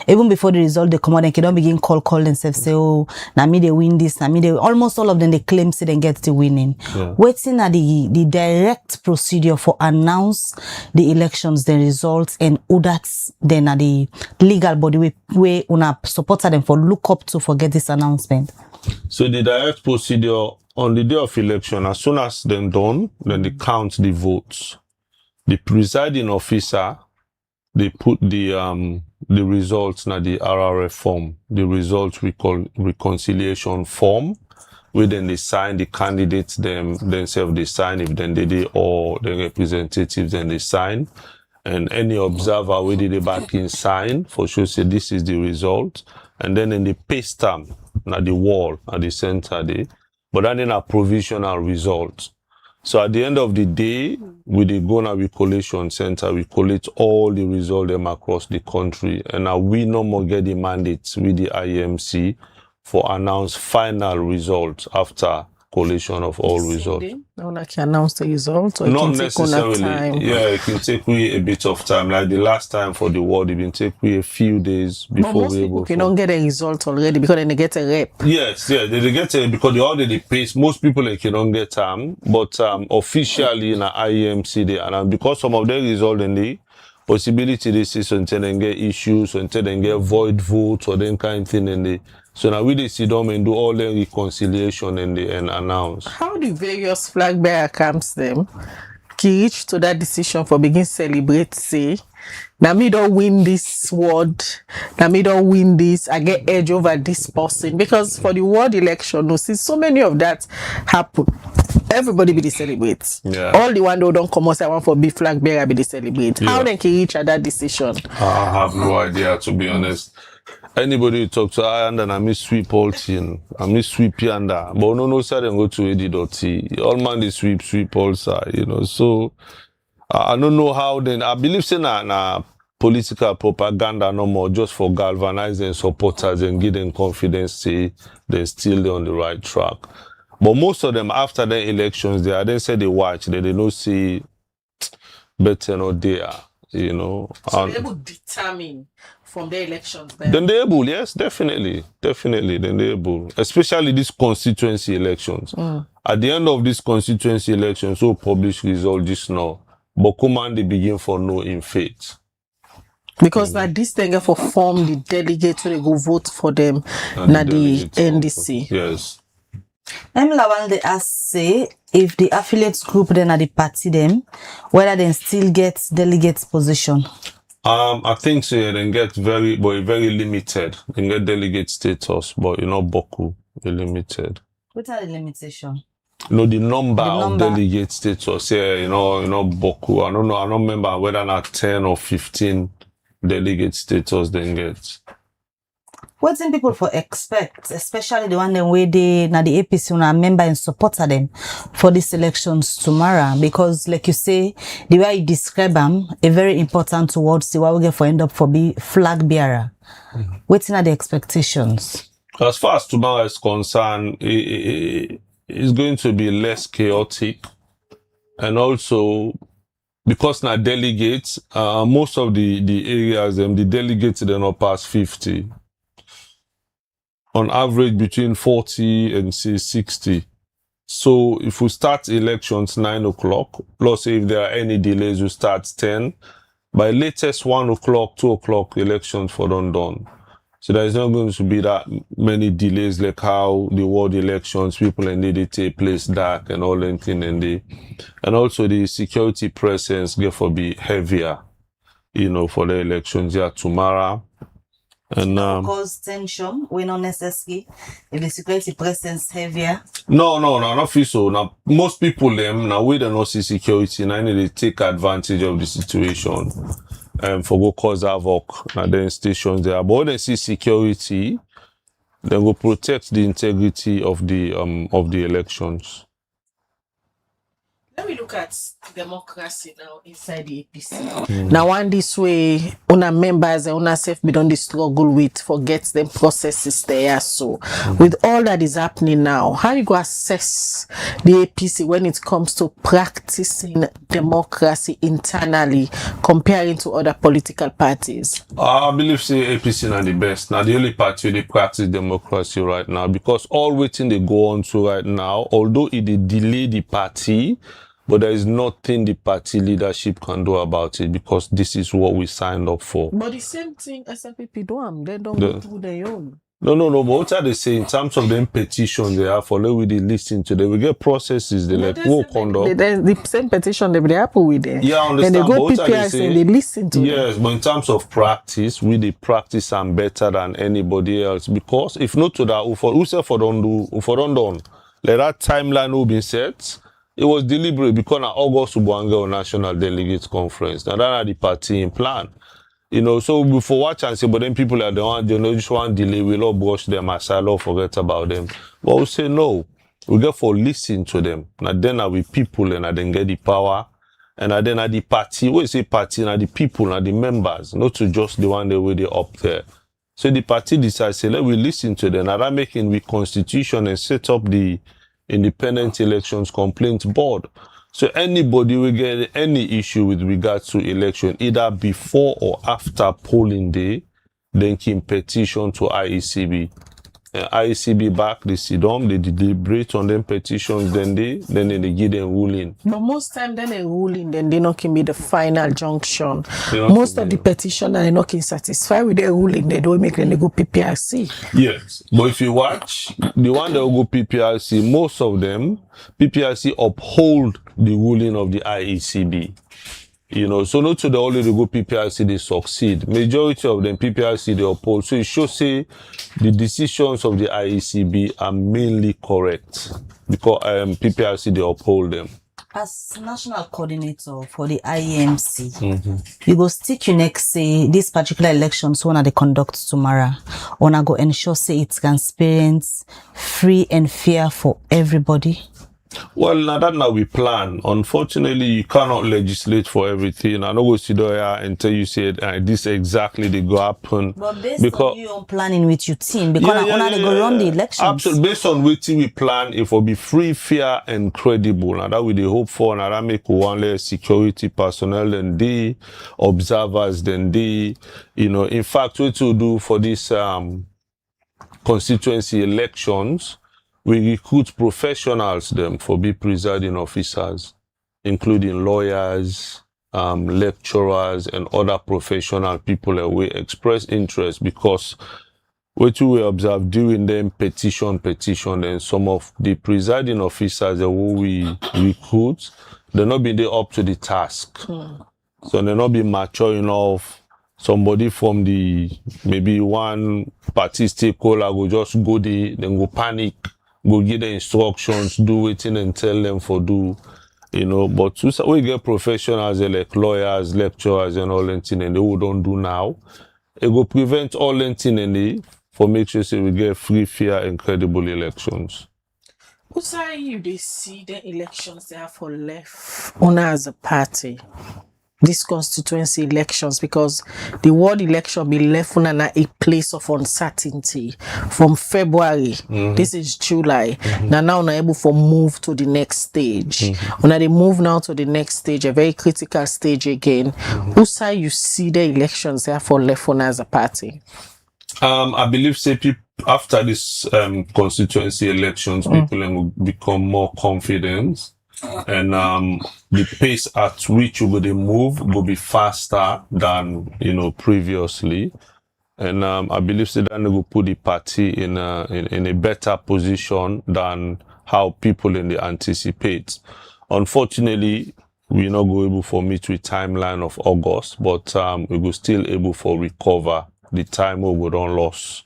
even before the result they come out and they don't begin call themselves say oh na me they win this na me they almost all of them they claim say they get the winning. Waiting at the direct procedure for announce the elections the results and who that's then at the legal body where una supporter them for look up to forget this announcement. So the direct procedure on the day of election, as soon as they're done, then they count the votes. The presiding officer, they put the results na the RRF form. The results we call reconciliation form, where then they sign the candidates themselves, they sign if then they did or the representatives then they sign. And any observer where they back in sign for sure say this is the result. And then in the paste stamp, na the wall at the center there. But then in a provisional result. So at the end of the day, with the Gona Collation Center, we collect all the results them across the country. And now we no more get the mandates with the IMC for announce final results after collation of all results. No, like you announce the results, or not it can necessarily. Take time. Yeah, it can take me a bit of time. Like the last time for the world, it can take me a few days before we able. You don't get a result already because then they get a rep. Yes, yeah, they get a because they already paid. Most people like you don't get but officially in a IEMC they and because some of them result in the possibility they see so until they get issues, until they get void votes or then kind of thing in the. So now we they sit down and do all the reconciliation and announce. How the various flag bearer camps them can reach to that decision for begin celebrate say, now me don't win this ward, now me don't win this, I get edge over this person. Because for the ward election, no, since so many of that happen, everybody be the celebrate. Yeah. All the one who don't come out say I want for big flag bearer be the celebrate. Yeah. How they can reach at that decision? I have no idea, to be honest. Anybody you talk to, and then I miss sweep all thing. I miss sweep yanda. But no side and go to AD.T. All man they sweep all side, you know. So I don't know how then. I believe say na political propaganda no more, just for galvanizing supporters and give them confidence, say they're still on the right track. But most of them after the elections, they say they watch, they don't see better not there, you know. So they're able to determine from the elections then. Then they're able, yes, definitely. Then they're able, especially these constituency elections. At the end of this constituency election, so publish result just now, but command they begin for no in faith. Because now this thing for form the delegate to go vote for them na the NDC. Yes. Lawal they ask say if the affiliates group then at the party them, whether they still get delegates position. I think so. Yeah, they get very limited. They get delegate status, but Boku, limited. What are the limitations? The number of delegate status. Yeah, Boku. I don't know. I don't remember whether not 10 or 15 delegate status they get. What's in people for expect, especially the one them where they na the APC una member and supporter them for these elections tomorrow? Because like you say, the way you describe them, a very important towards the what we get for end up for be flag bearer. What's in the expectations? As far as tomorrow is concerned, it's going to be less chaotic, and also because now delegates, most of the areas the delegates they not past 50. On average between 40 and say 60. So if we start elections 9 o'clock, plus if there are any delays, we start 10. By latest 1 o'clock, 2 o'clock, elections for done. So there is not going to be that many delays like how the world elections, people and they take place dark and all that thing and also the security presence get for be heavier, for the elections here tomorrow. And cause tension when not necessary if the security presence heavier. No, not feel so. Now most people now we don't see security, now they take advantage of the situation for go cause havoc and then stations there. But when they see security, they will protect the integrity of the elections. Let me look at democracy now inside the APC. Now, one this way, una members and una self be done the struggle with forget them processes there. So, with all that is happening now, how you go assess the APC when it comes to practicing democracy internally, comparing to other political parties? I believe say APC are the best. Now the only party they practice democracy right now because all waiting they go on to right now, although it delay the party. But there is nothing the party leadership can do about it because this is what we signed up for. But the same thing SLPP do, they don't go through their own. No. But what are they saying in terms of them petitions they have for let we listen to them? We get processes they conduct. The same petition they be happy with them. Yeah, I understand. Then they go PPRC and they listen to them. Yes, but in terms of practice, we practice and better than anybody else because if not to that, who say for don't done. Let that timeline will be set. It was deliberate because na August Ubwange National Delegates Conference. Now that the party in plan. So before watch and say, but then people are the one, just want delay, we'll all brush them aside or forget about them. But we say no. We get for listen to them. Now then are we people and then get the power. And then are the party, we say party, now the people, now the members, not to just the one that way they up there. So the party decides, say, let we listen to them. Now that making we constitution and set up the Independent Elections Complaint Board. So anybody will get any issue with regards to election, either before or after polling day, then can petition to IECB. IECB back, they sit down, they deliberate on them petitions, then they give them ruling. But most time then a ruling, then they not can be the final junction. Most of the petitioners are not satisfied with the ruling, they don't make them go PPRC. Yes, but if you watch, the one that will go PPRC, most of them, PPRC uphold the ruling of the IECB. So not to the only they go PPRC they succeed. Majority of them PPRC they uphold. So it should say the decisions of the IECB are mainly correct because PPRC they uphold them. As national coordinator for the IEMC, you go stick your neck say this particular elections one they conduct tomorrow. Wanna go ensure say it's transparent, free and fair for everybody. Well, now that now we plan. Unfortunately, you cannot legislate for everything. I know go sit there and tell you said this exactly they go happen. But based on you on planning with your team, because they go run the elections. Absolutely. Based on what we plan, it will be free, fair, and credible. And that we they hope for. And that make one less security personnel than the observers than the, in fact, what to do for this constituency elections. We recruit professionals them for be presiding officers, including lawyers, lecturers, and other professional people that we express interest because what we observe during them petition, and some of the presiding officers that we recruit, they're not being up to the task. So they're not being mature enough. Somebody from maybe one party stakeholder will just go there, then go panic. Go give the instructions, do it and tell them for do, But we get professionals like lawyers, lecturers, and all that thing, and they who don't do now. It will prevent all that thing and they for make sure we get free, fair, and credible elections. What's how you they see the elections they have for left on as a party? These constituency elections, because the world election be left on a place of uncertainty from February. This is July. Now we're able to move to the next stage. When they move now to the next stage, a very critical stage again. Who's how you see the elections therefore left on as a party? I believe say after this constituency elections, people will become more confident. And the pace at which you go move will be faster than previously, and I believe that they will put the party in a better position than how people in the anticipate. Unfortunately, we're not going able for meet with timeline of August, but we will still able for recover the time we don't lost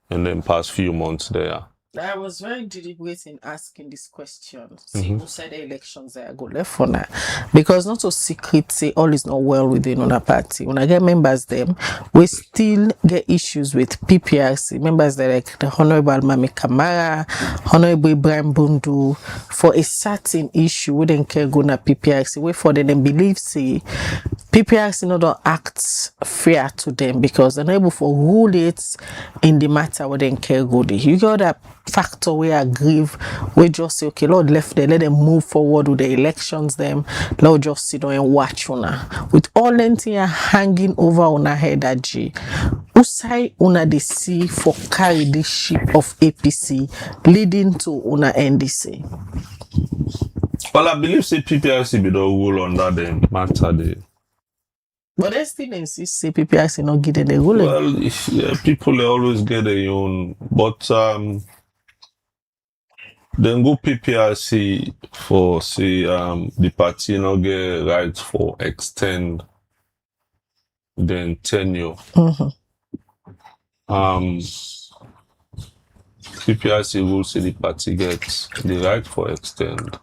in the past few months there. I was very deliberate in asking this question. See who said the elections are go left for now. Because not so secret say all is not well within on a party. When I get members them, we still get issues with PPRC. Members that like the Honorable Mami Kamara, Honorable Ibrahim Bundu, for a certain issue, we don't care go na PPRC. Wait for them believe say PPRC not don't act fair to them because they're not able to rule it in the matter where they care go there. You got that factor where aggrieve, we just say, okay, Lord left there, let them move forward with the elections them. Lord just sit down and watch una. With all anything hanging over on our head at G. Usai una the see for carry this ship of APC leading to una NDC. Well, I believe say PPRC be the rule on that matter there. But they still insist say PPRC not getting the ruling. Well, people they always get their own, but then go PPRC for say the party not get rights for extend then tenure. PPRC will say the party gets the right for extend.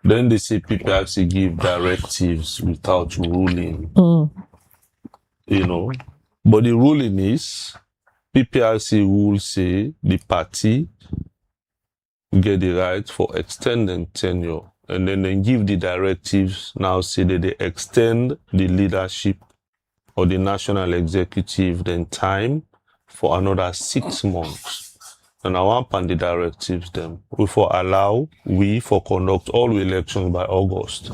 Then they say PPRC give directives without ruling. But the ruling is PPRC will say the party get the right for extending tenure. And then they give the directives now say that they extend the leadership or the national executive then time for another 6 months. And I want the directives them. We for allow for conduct all elections by August.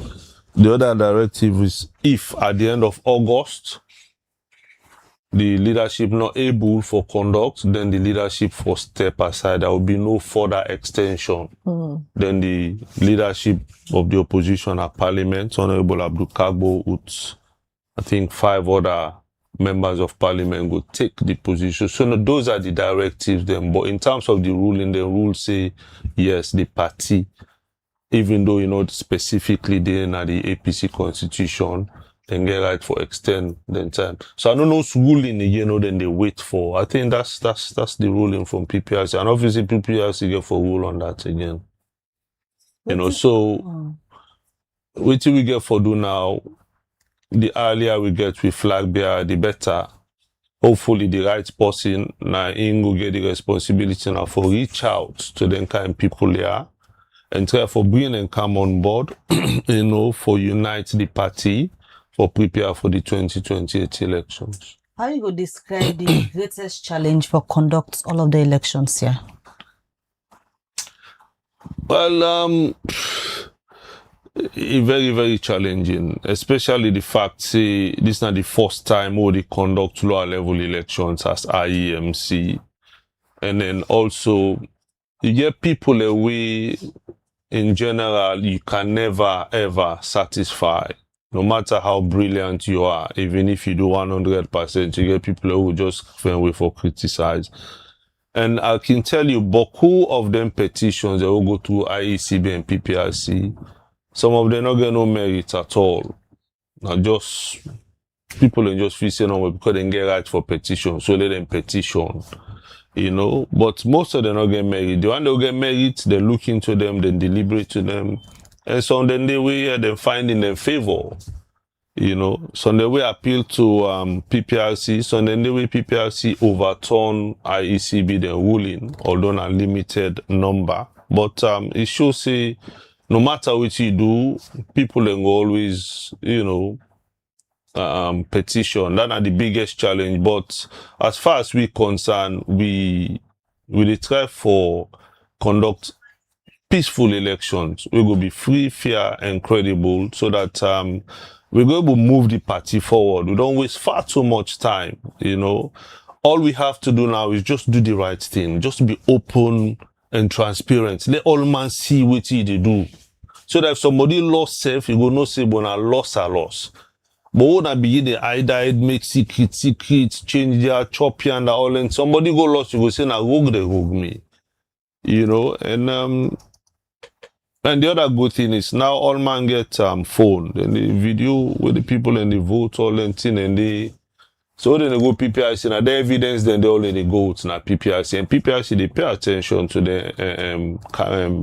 The other directive is if at the end of August the leadership not able for conduct, then the leadership for step aside. There will be no further extension. Then the leadership of the opposition at Parliament, Honorable Abdul Kagbo, with I think 5 other members of Parliament will take the position. So no, those are the directives then. But in terms of the ruling, the rules say yes, the party, even though specifically they're in the APC constitution, then get right for extend then time. So I don't know who's ruling again, then they wait for. I think that's the ruling from PPRC. And obviously PPRC get for rule on that again. So what we get for do now, the earlier we get with flag bearer, the better. Hopefully the right person now in go get the responsibility now for reach out to them kind of people there and try for bring them come on board, for unite the party, for prepare for the 2028 elections. How you go describe the greatest challenge for conduct all of the elections here? Well, very, very challenging, especially the fact, say, this is not the first time we conduct lower level elections as IEMC. And then also, you get people away, in general, you can never, ever satisfy. No matter how brilliant you are, even if you do 100%, you get people who just find way for criticize. And I can tell you, beaucoup of them petitions that will go to IECB and PPRC, some of them not get no merit at all. Now just people and just feel say no because they get right for petition, so let them petition. But most of them not get merit. The one that get merit, they look into them, then deliberate to them. And so then they will then find in their favor. So they will appeal to PPRC, so then they will PPRC overturn IECB the ruling, although a limited number. But it should say no matter what you do, people will always, petition. That's the biggest challenge. But as far as we concerned, we try for conduct peaceful elections. We will be free, fair, and credible, so that we're going to move the party forward. We don't waste far too much time. All we have to do now is just do the right thing. Just be open and transparent. Let all man see what they do. So that if somebody lost self, you go no say, but a loss a loss. But when I begin the hide, make secrets, change their choppy and all, and somebody go lost, you go say, na rogue they rogue me. And the other good thing is now all man get phone. And the video with the people and the vote all and thing and so then they go PPRC, now the evidence, then they already go to now PPRC. And PPRC, they pay attention to the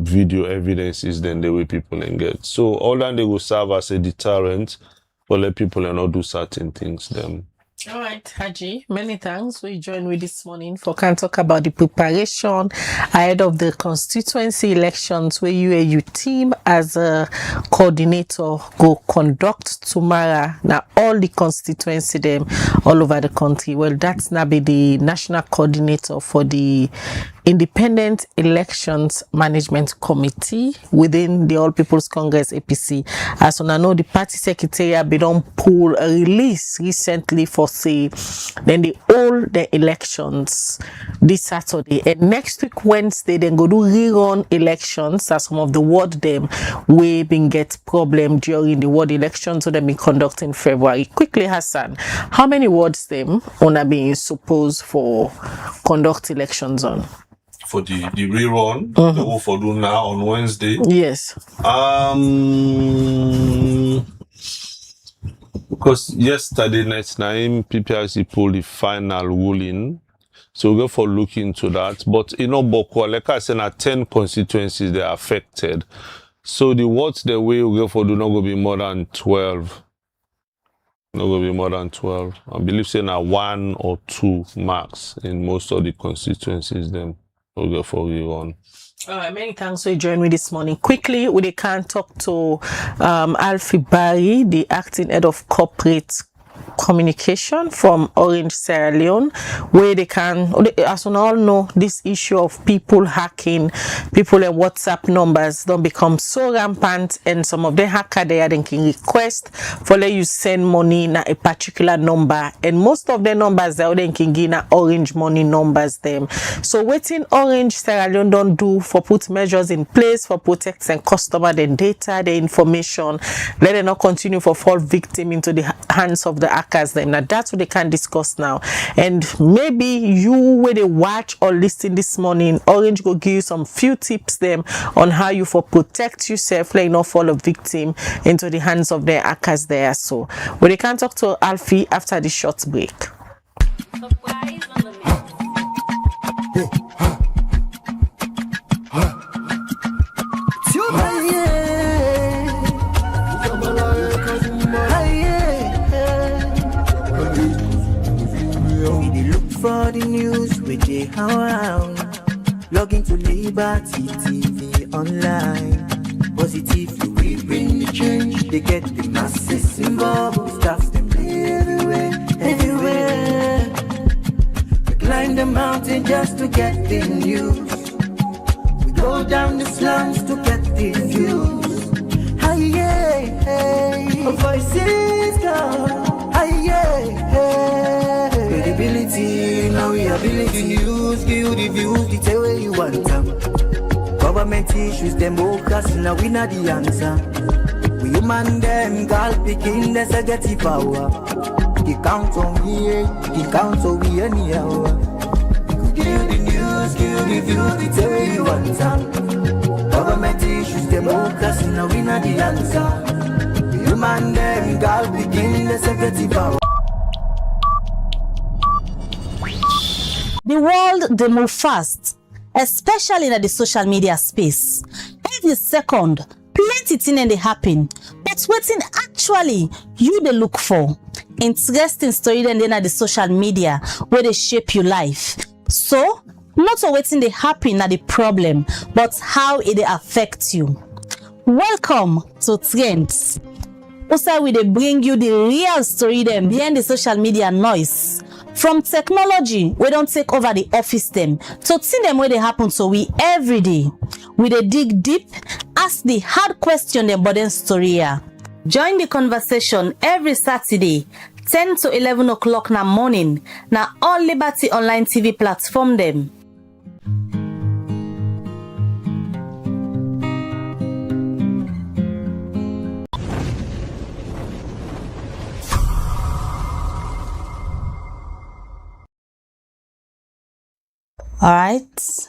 video evidences, then the way people and get. So all that they will serve as a deterrent for let people and not do certain things. Then. All right, Haji, many thanks. We join with this morning for can talk about the preparation ahead of the constituency elections where you and your team as a coordinator go conduct tomorrow. Now all the constituency them all over the country. Well, that's now be the national coordinator for the Independent Elections Management Committee within the All People's Congress APC. As I know, the party secretariat be don't pull a release recently for say then they hold the elections this Saturday and next week Wednesday then go do rerun elections as some of the ward them we been get problem during the ward elections so they been conducted in February. Quickly, Hassan, how many wards them on being supposed for conduct elections on? For the rerun, the one for do now on Wednesday. Yes. Because yesterday night, PPRC pulled the final ruling. So we'll go for looking into that. But Boko, like I said, 10 constituencies they are affected. So the wards the way we go for do not go be more than 12. Not going to be more than 12. I believe say now 1 or 2 max in most of the constituencies then. We'll go for rerun. All right, many thanks for joining me this morning. Quickly, we can talk to Alfie Barry, the acting head of corporate communication from Orange, Sierra Leone, where they can, as we all know, this issue of people hacking, people and WhatsApp numbers don't become so rampant, and some of the hacker there then can request for let you send money in a particular number, and most of the numbers there then can give Orange money numbers them. So waiting Orange Sierra Leone don't do for put measures in place for protecting customer the data, the information, let them not continue for fall victim into the hands of the hackers them. Now that's what they can discuss now, and maybe you when they watch or listen this morning, Orange will give you some few tips them on how you for protect yourself, like not fall a victim into the hands of the hackers there. So we they can talk to Alfie after the short break. Log into Liberty TV online. Positively we bring the change. They get the masses involved. Stuff them everywhere. We climb the mountain just to get the news. We go down the slums to get the views. Hi, yeah, hey. Our voices go. Hi, yeah, hey. Credibility, now we ability. News, give you the views, the tell where you want them. Government issues, democracy, now we not the answer. We human them, girl picking, there's a get power. He count on we, he count on we anyhow. Give you the news, give you the views, the tell where you want them. Government issues, democracy, now we not the answer. We human them, girl picking, there's a get power. The world, they move fast, especially in the social media space. Every second, plenty things they happen. But waiting actually you they look for. Interesting story then at the social media where they shape your life. So, not waiting they happen at the problem, but how it affects you. Welcome to Trends. Also, we they bring you the real story them behind the social media noise. From technology, we don't take over the office them. So see them where they happen to we every day. We they dig deep, ask the hard question them but then story here. Join the conversation every Saturday, 10 to 11 o'clock na morning, na all Liberty Online TV platform them. All right.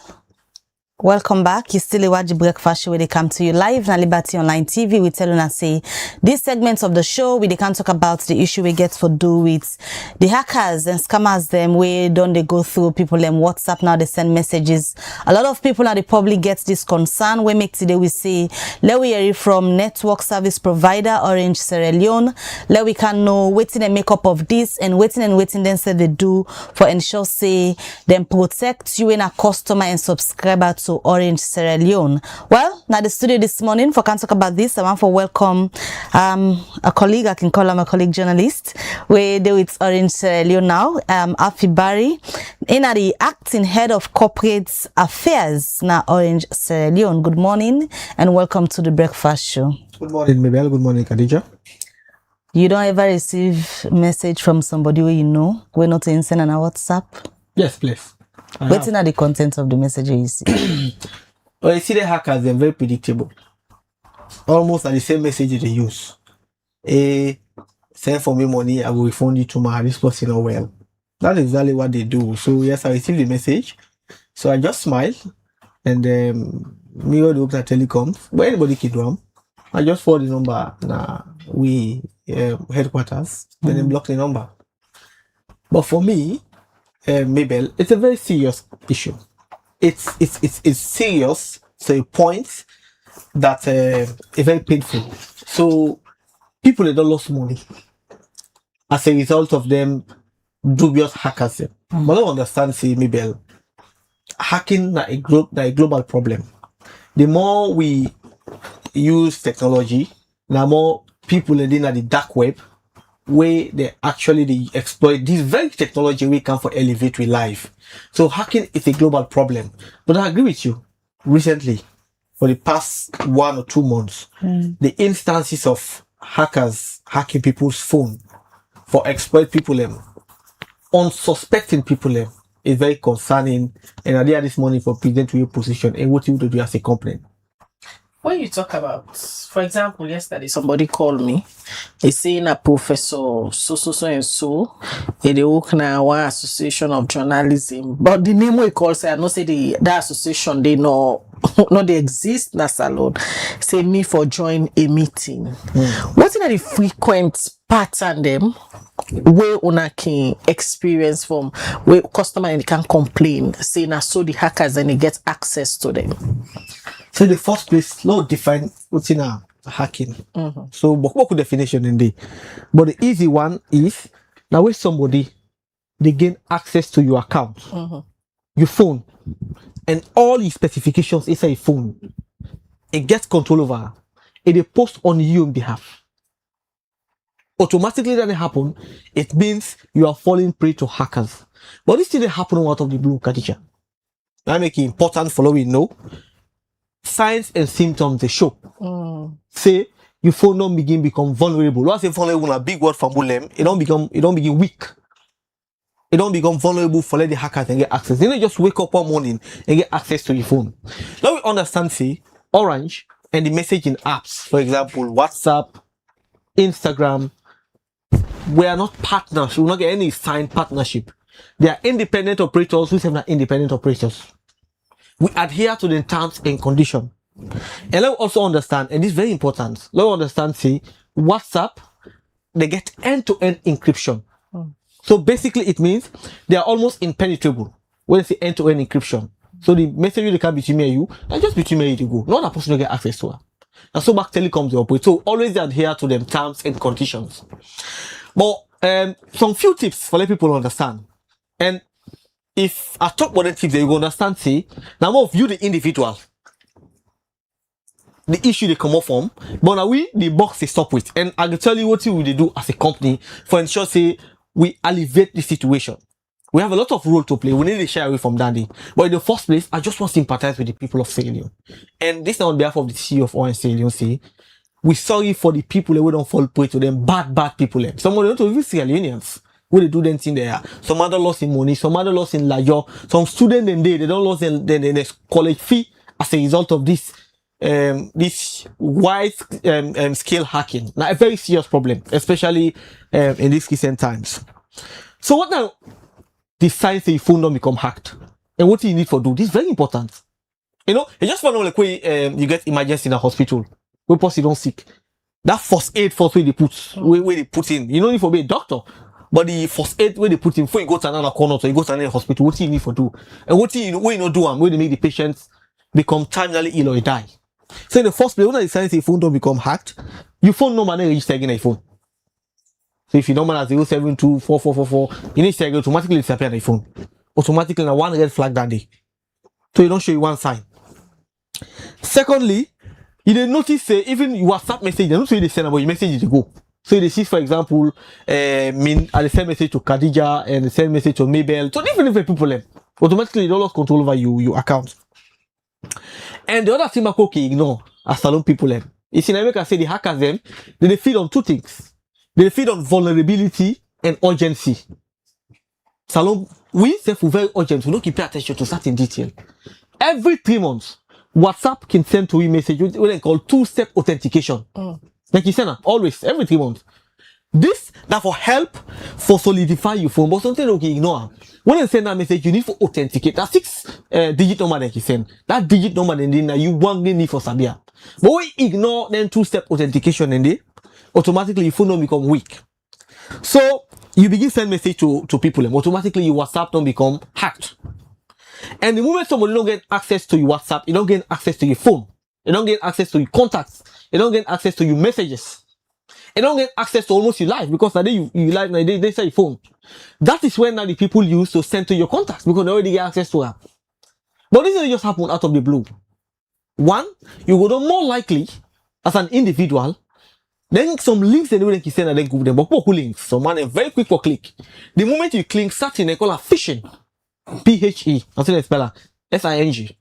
Welcome back. You still watch the breakfast show where they come to you live on Liberty Online TV. We tell you and say this segment of the show we they can talk about the issue we get for do with the hackers and scammers them where don't they go through people them WhatsApp now they send messages. A lot of people now the public gets this concern. We make today we say let we hear it from network service provider Orange Sierra Leone. Let we can know waiting and make up of this and waiting then say they do for ensure say them protect you in a customer and subscriber to Orange Sierra Leone. Well, now the studio this morning for can talk about this. I want to welcome a colleague, I can call him a colleague journalist. We do with Orange Sierra Leone now. Afi Barry, in the acting head of corporate affairs now Orange Sierra Leone. Good morning and welcome to the breakfast show. Good morning, Mabel. Good morning, Khadija. You don't ever receive message from somebody who you know we're not in send on a WhatsApp? Yes, please. What's in the content of the message you see? Well, you see the hackers, they're very predictable. Almost at the same message they use. Send for me money, I will refund you tomorrow. This person not well. That's exactly what they do. So yes, I received the message. So I just smile and me all the work at telecoms, but anybody can do them. I just forward the number we headquarters, then they block the number. But for me, Mabel, it's a very serious issue. It's serious to a point that it's very painful. So people they don't lose money as a result of them dubious hackers. But I don't understand, see, Mabel, hacking na a global problem. The more we use technology, the more people are in the dark web where they exploit this very technology we can for elevate with life. So hacking is a global problem. But I agree with you. Recently, for the past 1 or 2 months, the instances of hackers hacking people's phone for exploit people unsuspecting people is very concerning. And I did this morning for present to your position and what you would do as a company. When you talk about, for example, yesterday somebody called me. He's saying a professor so and so. They work now one association of journalism. But the name we call say I know say that association they know no they exist na salon. Say me for join a meeting. What are the frequent pattern them where una can experience from where customer and they can complain say na so the hackers and they get access to them? So the first place, no define what's in a hacking. So what could definition in there? But the easy one is now when somebody they gain access to your account, your phone, and all the specifications inside a phone, it gets control over, it they post on your behalf. Automatically that happen, it means you are falling prey to hackers. But this didn't happen out of the blue, Khadija. That make it important for we know. Signs and symptoms they show. Say your phone don't become vulnerable. When I say vulnerable, a big word from Bulem, it don't begin weak. It don't become vulnerable for let the hackers and get access. They don't just wake up one morning and get access to your phone. Now we understand, say, Orange and the messaging apps, for example, WhatsApp, Instagram, we are not partners. We will not get any signed partnership. They are independent operators who have not independent operators. We adhere to the terms and conditions. And let me also understand, and this is very important, let me understand, see, WhatsApp, they get end-to-end encryption. So basically it means they are almost impenetrable when they say end-to-end encryption. So the message they can between me and you, and just between me and you go. Not a person will get access to her. And so back telecoms they operate. So always adhere to them terms and conditions. But some few tips for let people understand. And if I talk about the tips that you understand, say, now more of you the individual. The issue they come up from, but now we the box they stop with. And I can tell you what we will do as a company for ensure say we alleviate the situation. We have a lot of role to play. We need to shy away from Dandy. But in the first place, I just want to sympathize with the people of Sierra Leone. And this is on behalf of the CEO of Orange Sierra Leone, say, we're sorry for the people that we don't fall prey to them, bad people. Some of them don't even Sierra Leoneans. Where they do them thing there. Some other loss in money, some other loss in lajo. Some students they don't lose their college fee as a result of this this wide scale hacking. Now a very serious problem, especially in these recent times. So what now? The signs that your phone don't become hacked. And what do you need for do? This is very important. You know, you just want to know like when you get emergency in a hospital, where person don't sick. That first aid force where they put in. You don't need to be a doctor. But the first aid where they put in before you go to another corner, so you go to another hospital, what do you need for do? And what do you know when you not do where they make the patients become terminally ill or die. So in the first place, when the signs your phone don't become hacked, your phone number never register again on your phone. So if your number is 0724444, you need to automatically disappear on your phone. Automatically now one red flag that day. So you don't show you one sign. Secondly, you didn't notice even your WhatsApp message, they don't say they send about your message to go. So they see, for example, I send message to Khadija and they send message to Mabel. So different people automatically they don't lose control over your account. And the other thing I can ignore as salon people is in America say the hackers they feed on two things. They feed on vulnerability and urgency. Salon, we say for very urgent, we don't keep pay attention to certain detail. Every 3 months, WhatsApp can send to you message what they call two-step authentication. Like you said, always, every 3 months. This, that for help, for solidify your phone, but something you can ignore. When you send that message, you need to authenticate. That 6-digit number that you send. That digit number then you want need for Sabia. But when you ignore then two-step authentication and automatically your phone don't become weak. So you begin send message to people and automatically your WhatsApp don't become hacked. And the moment somebody don't get access to your WhatsApp, you don't get access to your phone. You don't get access to your contacts. You don't get access to your messages. You don't get access to almost your life because now you live now they say your phone. That is when now the people use to send to your contacts because they already get access to her. But this doesn't just happen out of the blue. One, you would more likely as an individual. Then some links anyway that you send and then Google them. But what links? Some man very quick for click. The moment you click certain they call it phishing. P-H-E. I'll say the speller. S-I-N-G.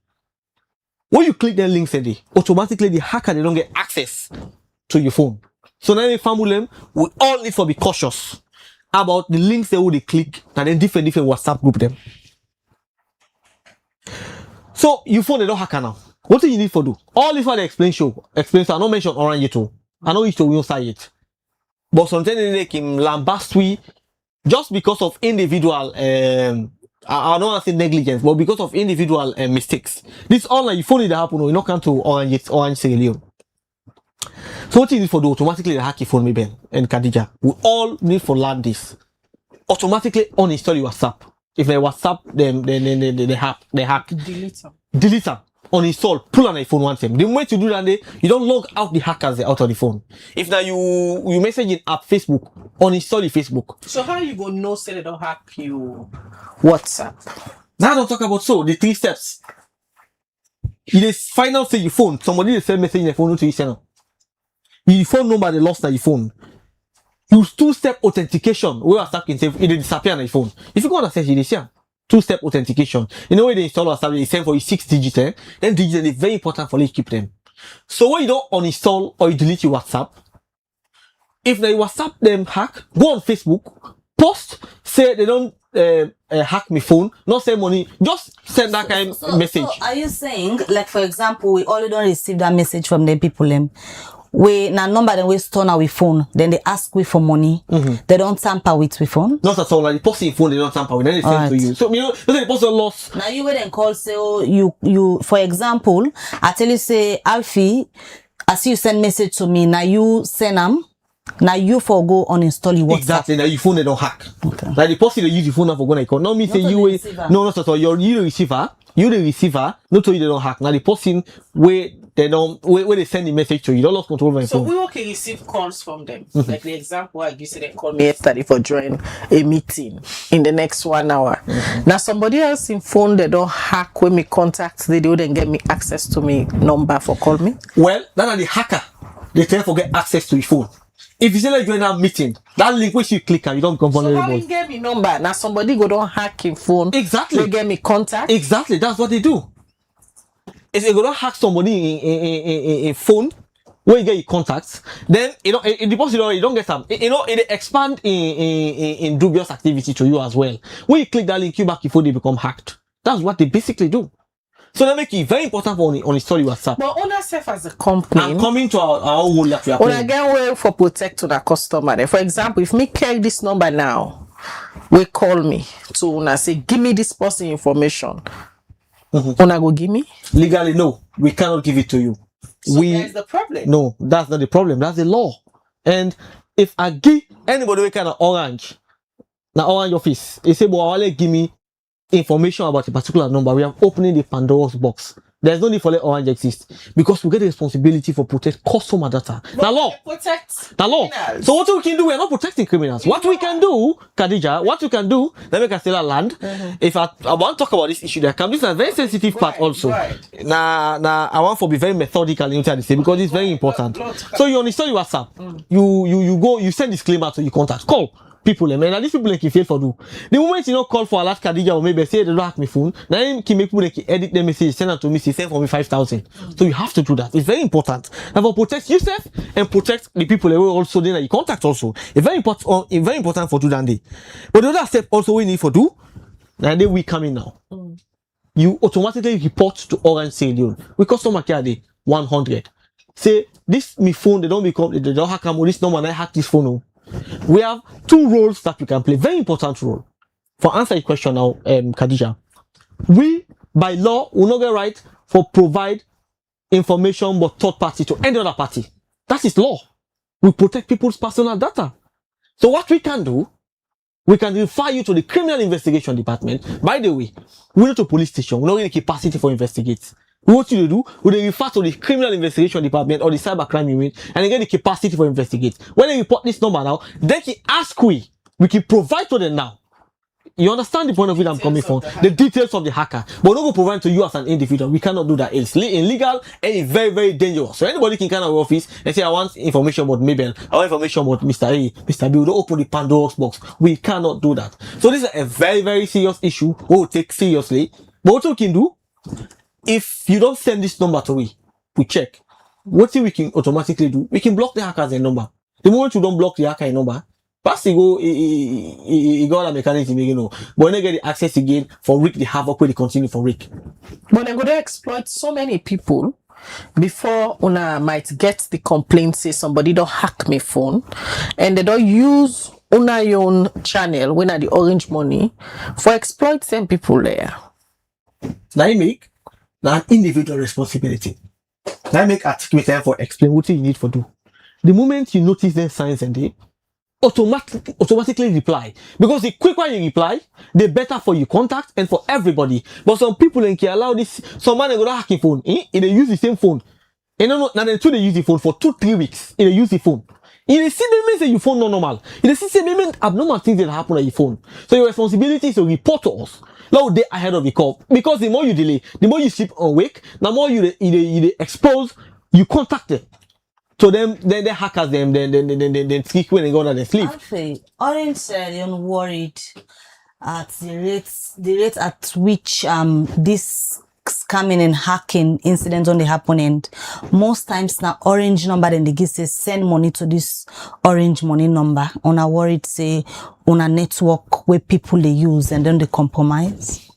When you click the links automatically the hacker they don't get access to your phone. So now the family we all need to be cautious about the links they would click and then different WhatsApp group them. So your phone they don't hacker now. What do you need to do? All this what they explain so I don't mention Orange too. I know you to will say it. But sometimes they can lambast we just because of individual I don't want to say negligence, but because of individual mistakes. This all like your phone that happen, you not come to Orange Sierra Leone. So what you need to do automatically the hack your phone maybe and Khadija. We all need to learn this. Automatically uninstall your WhatsApp. If they WhatsApp they hack. Delete them. Uninstall, pull on the phone one time. The moment you do that, you don't log out the hackers out of the phone. If now you message in app Facebook, uninstall the Facebook. So how you gonna know say they don't hack you? WhatsApp. Now I don't talk about the 3 steps. the final say your phone, somebody they send message in your phone to you send. Your phone number they lost on your phone. Use two-step authentication. Where WhatsApp can say it disappear on your phone. If you go on access, you see two-step authentication. You know when they install WhatsApp, they send for you 6 digits. Then digits is very important for you to keep them. So when you don't uninstall or you delete your WhatsApp, if the WhatsApp them hack, go on Facebook, post, say they don't hack my phone, not send money, just send that kind of message. So are you saying, like for example, we already don't receive that message from the people we na number then we store our phone, then they ask we for money, they don't tamper with we phone? Not at all, like the person phone they don't tamper with, then they send to you. So you know, the person lost. Now you then call say, oh, you for example, I tell you say, Alfie, as you send message to me, now you send them. Now you for go uninstall your WhatsApp. Exactly. Now your phone they don't hack. Okay. Like the person they use your phone now for going to call. Not me say you no, not at all. You the receiver. You the receiver. Not to you they don't hack. Now the person where they don't where they send the message to you, don't lose control of my phone. So we okay receive calls from them. Like the example I give, say they call me yesterday for join a meeting in the next 1 hour. Now somebody else in phone they don't hack when me contact they do then get me access to me number for call me. Well, that are the hacker. They try to get access to your phone. If you say like join that meeting, that link which you click and you don't become vulnerable. So how you get me number? Now somebody go don't hack in phone. Exactly. They get me contact. Exactly. That's what they do. If you go don't hack somebody in phone, where you get your contacts, then you know it deposit you don't get them. You know it expand in dubious activity to you as well. When you click that link, you back your phone, they become hacked. That's what they basically do. So that make it very important for on the story WhatsApp. But on ourselves as a company, and coming to our role that we are playing. Again, way for protect to the customer. Then, for example, if me carry this number now, we call me to una say, give me this person information. Una go give me? Legally, no, we cannot give it to you. So that's the problem. No, that's not the problem. That's the law. And if I give anybody we kind of orange, now orange office, they say, well, give me information about a particular number, we are opening the Pandora's box. There's no need for let orange exist because we get the responsibility for protect customer data. Now law. Protect now law. Criminals. So what we can do, we are not protecting criminals. What we can do, Khadija, what we can do, let me can still land. If I want to talk about this issue, there come this is a very sensitive part also. Now I want to be very methodical in this because it's very important. So you install your WhatsApp, you go, you send disclaimer to your contact, call people, and these people like you fail for do. The moment you know call for alert Khadija or maybe say they don't hack my phone, then can make people like edit the message, send it to me, say send for me 5,000. So you have to do that. It's very important. And for protect yourself and protect the people who also then you contact also. It's very important for do that day. But the other step also we need for do, and then we come in now. You automatically report to Orange Sale with customer care day 100. Say this me phone they don't hack this number and I hack this phone. We have 2 roles that we can play. Very important role. For answer your question now, Khadija. We, by law, will not get right for provide information but third party to any other party. That is law. We protect people's personal data. So what we can do, we can refer you to the criminal investigation department. By the way, we go to police station. We don't get the capacity for investigate. What you do, we refer to the criminal investigation department or the cybercrime unit and they get the capacity for investigate. When they report this number now, they can ask we can provide to them now. You understand the point of view I'm coming from? The details of the hacker. But not go provide to you as an individual. We cannot do that. It's illegal and it's very, very dangerous. So anybody can come to our office and say, I want information about Mabel. I want information about Mr. A, Mr. B. We don't open the Pandora's box. We cannot do that. So this is a very, very serious issue. We'll take seriously. But what we can do, if you don't send this number to we check. What we can automatically do? We can block the hacker's number. The moment you don't block the hacker number, pass go a mechanism, you know. But when they get the access again for Rick, the havoc where they continue for Rick. But they're going to exploit so many people before una might get the complaint say somebody don't hack my phone and they don't use una own channel when the orange money for exploit some people there. Now you make now individual responsibility. Now make articulate time for explain what you need for do. The moment you notice them signs and they automatically reply. Because the quicker you reply, the better for your contact and for everybody. But some people can allow this, some man go to hacking phone, they use the same phone. And now they use the phone for 2-3 weeks. They use the phone. You see the message your phone not normal. You see the abnormal things that happen on your phone. So your responsibility is to report to us. Now they ahead of the curve. Because the more you delay, the more you sleep awake, the more you expose, you contact them. So then the hackers then sleep when they go on their sleep. Alfie, Orange said you're worried at the rate at which this scamming and hacking incidents only happen, and most times now Orange number then they give say send money to this Orange money number. On a worried say on a network where people they use and then they compromise.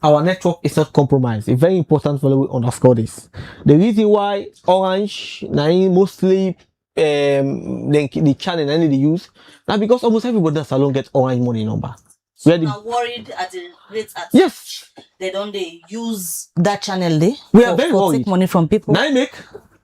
Our network is not compromised. It's very important for we underscore this. The reason why Orange mostly the channel and they use now because almost everybody does alone get Orange money number. So are worried at the rate at yes they use that channel there. We are very worried. Take money from people. Now I make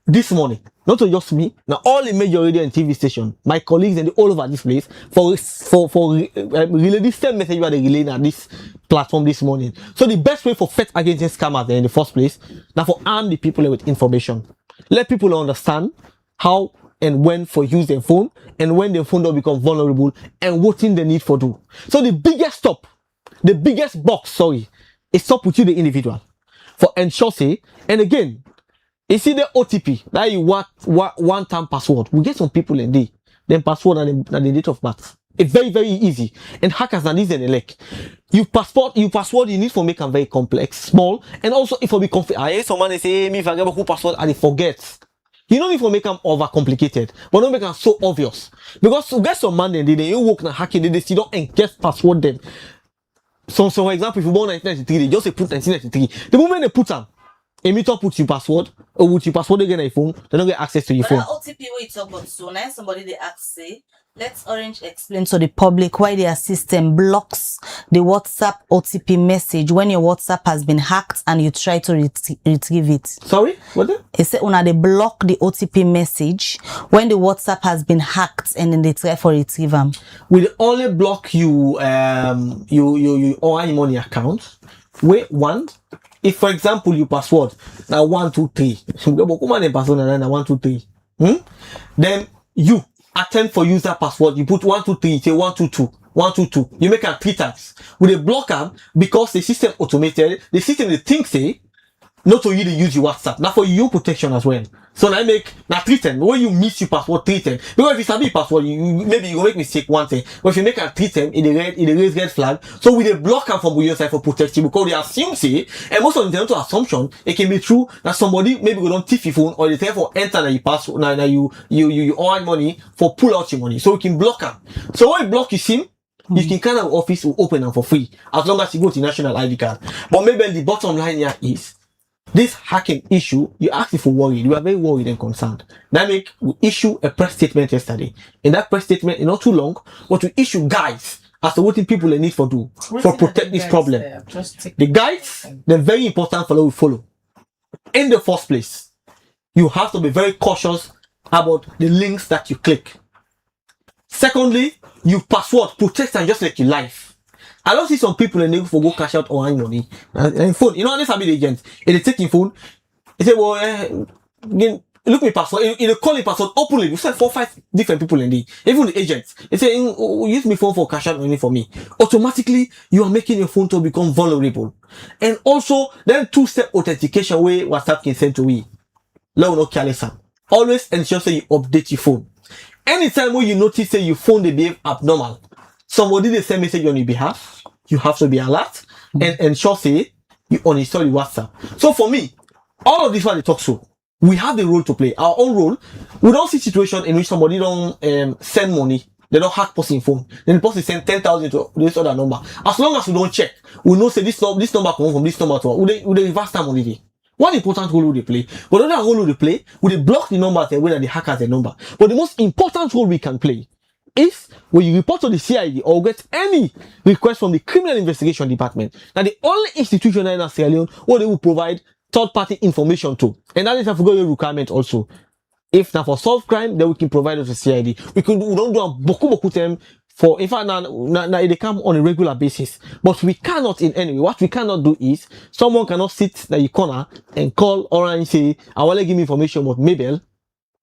this morning, not just me. Now all the major radio and TV station, my colleagues and all over this place for relay this same message where they relay at this platform this morning. So the best way for fight against scammers in the first place, now for arm the people with information, let people understand how and when for use their phone and when their phone don't become vulnerable and what thing they need for do. So the biggest box, is stop with you the individual for ensure say, and again, you see the OTP that you want one time password. We get some people in there, then password and the date of birth. It's very, very easy. And hackers and this and the like. You password you need for make them very complex, small, and also if you be confused. I hear someone they say, hey, me if I get who password and they forget. You don't need to make them over complicated, but don't make them so obvious. Because you get some man then you work in hacking, they still don't and guess password them. So for example, if you born 1993, they just say put 1993. The moment they put them, emitter puts your password, or with your password again on your phone, they don't get access to your phone. OTP where you talk about so now somebody they ask say, let's Orange explain to the public why their system blocks the WhatsApp OTP message when your WhatsApp has been hacked and you try to retrieve it. Sorry? What? It said when they block the OTP message when the WhatsApp has been hacked and then they try for retrieve them. Will only block you your online money account. Wait, one. If for example you password now 123, then you attempt for user password, you put 123, say 122, 122. You make it 3 times. With a blocker, because the system automated, the system they think say not to you to use your WhatsApp. Now for your protection as well. So now I make now 3 times. When you miss your password 3 times, because if it's a big password, maybe you make mistake 1 time. But if you make a 3 times, it raise red flag. So with a blocker from your side for protection, because they assume say, and most of the time to assumption, it can be true that somebody maybe go don't thief your phone or they try for enter na your password now you earn money for pull out your money. So we can block them. So when you block your SIM, you can kind of office will open them for free as long as you go to national ID card. But maybe the bottom line here is this hacking issue, you ask if you're worried. You are very worried and concerned. That make we issue a press statement yesterday. In that press statement, it's not too long, but we issue guides as to what the people need for do for protect this problem. The guides, they're very important for what we follow. In the first place, you have to be very cautious about the links that you click. Secondly, you password protect and just like your life. I don't see some people and they go cash out or money and phone. You know, this be the agent. If they take your phone, they say, well, look me password. In the calling password openly, you send 4 or 5 different people in the even the agents. They say, use my phone for cash out money for me. Automatically, you are making your phone to become vulnerable. And also, then 2-step authentication way WhatsApp can send to me. Let no careless. Always ensure say you update your phone. Anytime when you notice say your phone they behave abnormal, somebody they send message on your behalf, you have to be alert and ensure say you uninstall your WhatsApp. So for me, all of this what they talk so, we have the role to play, our own role. We don't see situation in which somebody don't send money, they don't hack person phone, then the person send 10,000 to this other number. As long as we don't check, we know say this number come from this number to would they reverse time on it. One important role they play, but another role they play, we they block the numbers and whether the hackers the number. But the most important role we can play is when you report to the CID or get any request from the Criminal Investigation Department. Now the only institution in Sierra Leone where they will provide third-party information to. And that is a forgotten requirement also. If now for solve crime, then we can provide it to CID. We don't do a boku time for, in fact, now they come on a regular basis. But we cannot in any way. What we cannot do is, someone cannot sit in the corner and call or and say, I want to give me information about Mabel.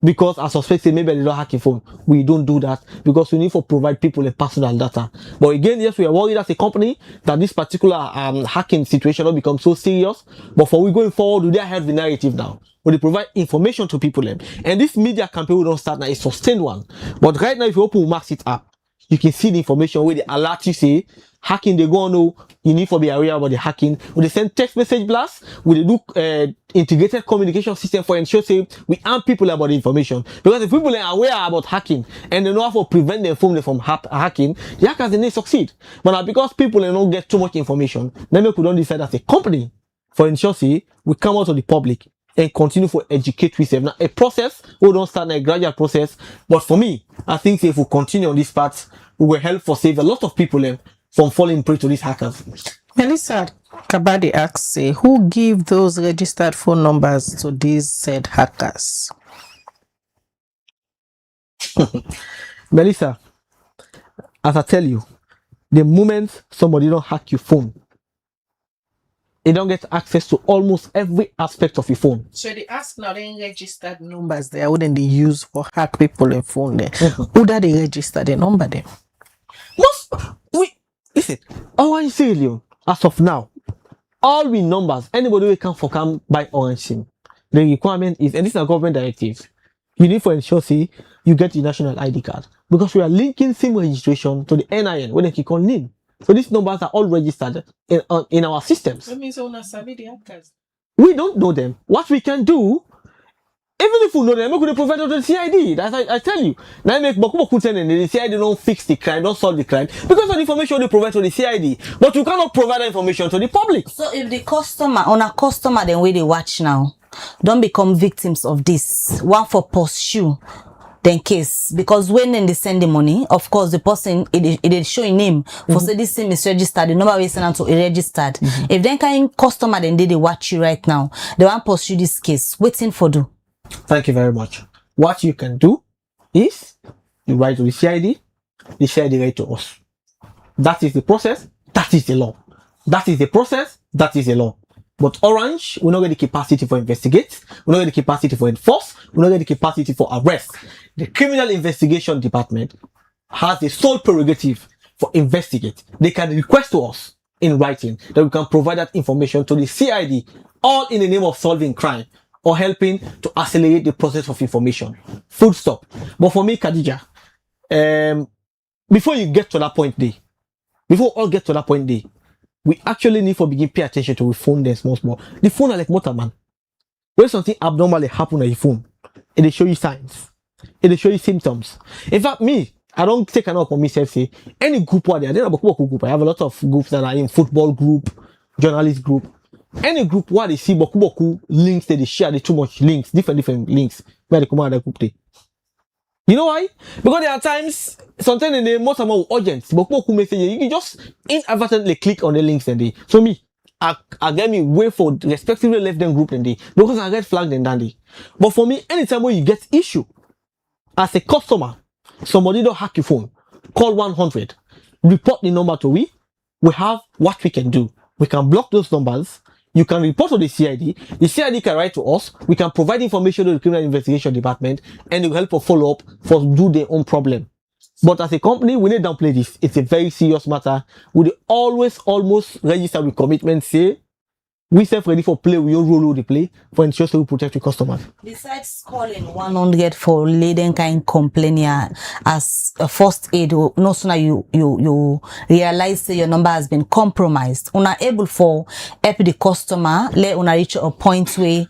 because I suspect say maybe they don't hack your phone. We don't do that because we need to provide people a personal data. But again, yes, we are worried as a company that this particular hacking situation will become so serious. But for we going forward, we have the narrative now. But they provide information to people. And this media campaign we don't start now is sustained one. But right now, if you open Max it app, you can see the information where they alert you say hacking they go on know you need to be aware about the hacking. When they send text message blast, when they do integrated communication system for ensure say we arm people about the information. Because if people are aware about hacking and they know how to prevent them from hacking, the hackers they need succeed. But now because people don't get too much information, then we could not decide as a company for ensure say we come out to the public and continue to educate ourselves. Now, a process, we don't start a gradual process. But for me, I think if we continue on this path, we will help for save a lot of people from falling prey to these hackers. Melissa Kabadi asks, say, who give those registered phone numbers to these said hackers? Melissa, as I tell you, the moment somebody don't hack your phone, they don't get access to almost every aspect of your phone. So they ask now they registered numbers there, wouldn't they use for hack people in phone there? Who do they register the number there? Listen, Orange SIM, as of now, all we numbers, anybody who can for come by Orange SIM, the requirement is, and this is a government directive, you need to ensure say you get the national ID card because we are linking SIM registration to the NIN when they click on NIN. So these numbers are all registered in our systems. That means on the hackers. We don't know them. What we can do, even if we know them, we could provide them to the CID. That's I tell you. Now make Boku and the CID don't fix the crime, don't solve the crime because of the information they provide to the CID. But you cannot provide that information to the public. So if the customer, on a customer, then where they watch now, don't become victims of this. One for pursue. Then case because when they send the money, of course the person it showing name for say this SIM is registered, the number we send out to registered. If then kind customer then they watch you right now, they want pursue this case. Waiting for do. Thank you very much. What you can do is you write to the CID write to us. That is the process. That is the law. That is the process. That is the law. But Orange, we don't get the capacity for investigate. We don't get the capacity for enforce. We don't get the capacity for arrest. The Criminal Investigation Department has the sole prerogative for investigate. They can request to us in writing that we can provide that information to the CID, all in the name of solving crime or helping to accelerate the process of information. Full stop. But for me, Khadija, before you get to that point there, before all get to that point there, we actually need to begin pay attention to the phone then small. The phone are like motor man. When something abnormally happen on your phone, it will show you signs. It will show you symptoms. In fact, me, I don't take an up on myself say any group out there. I don't have a group. I have a lot of groups that are in football group, journalist group. Any group where they see boku links that they share, they too much links, different links where they come out of the group there. You know why? Because there are times, sometimes in the most amount of urgent, boku message, you can just inadvertently click on the links and they. So me, I get me way for respectively left them group and they because I get flagged and dandy. But for me, anytime when you get issue as a customer, somebody don't hack your phone, call 100, report the number to we have what we can do. We can block those numbers. You can report to the CID. The CID can write to us. We can provide information to the Criminal Investigation Department and it will help us follow up for do their own problem. But as a company, we need to downplay this. It's a very serious matter. We always almost register with commitment, say, we self ready for play, we all roll the play for ensure we protect the customers. Besides calling 100 for laden kind complaint as a first aid, no sooner you realize that your number has been compromised, una able for help the customer, let una reach a point where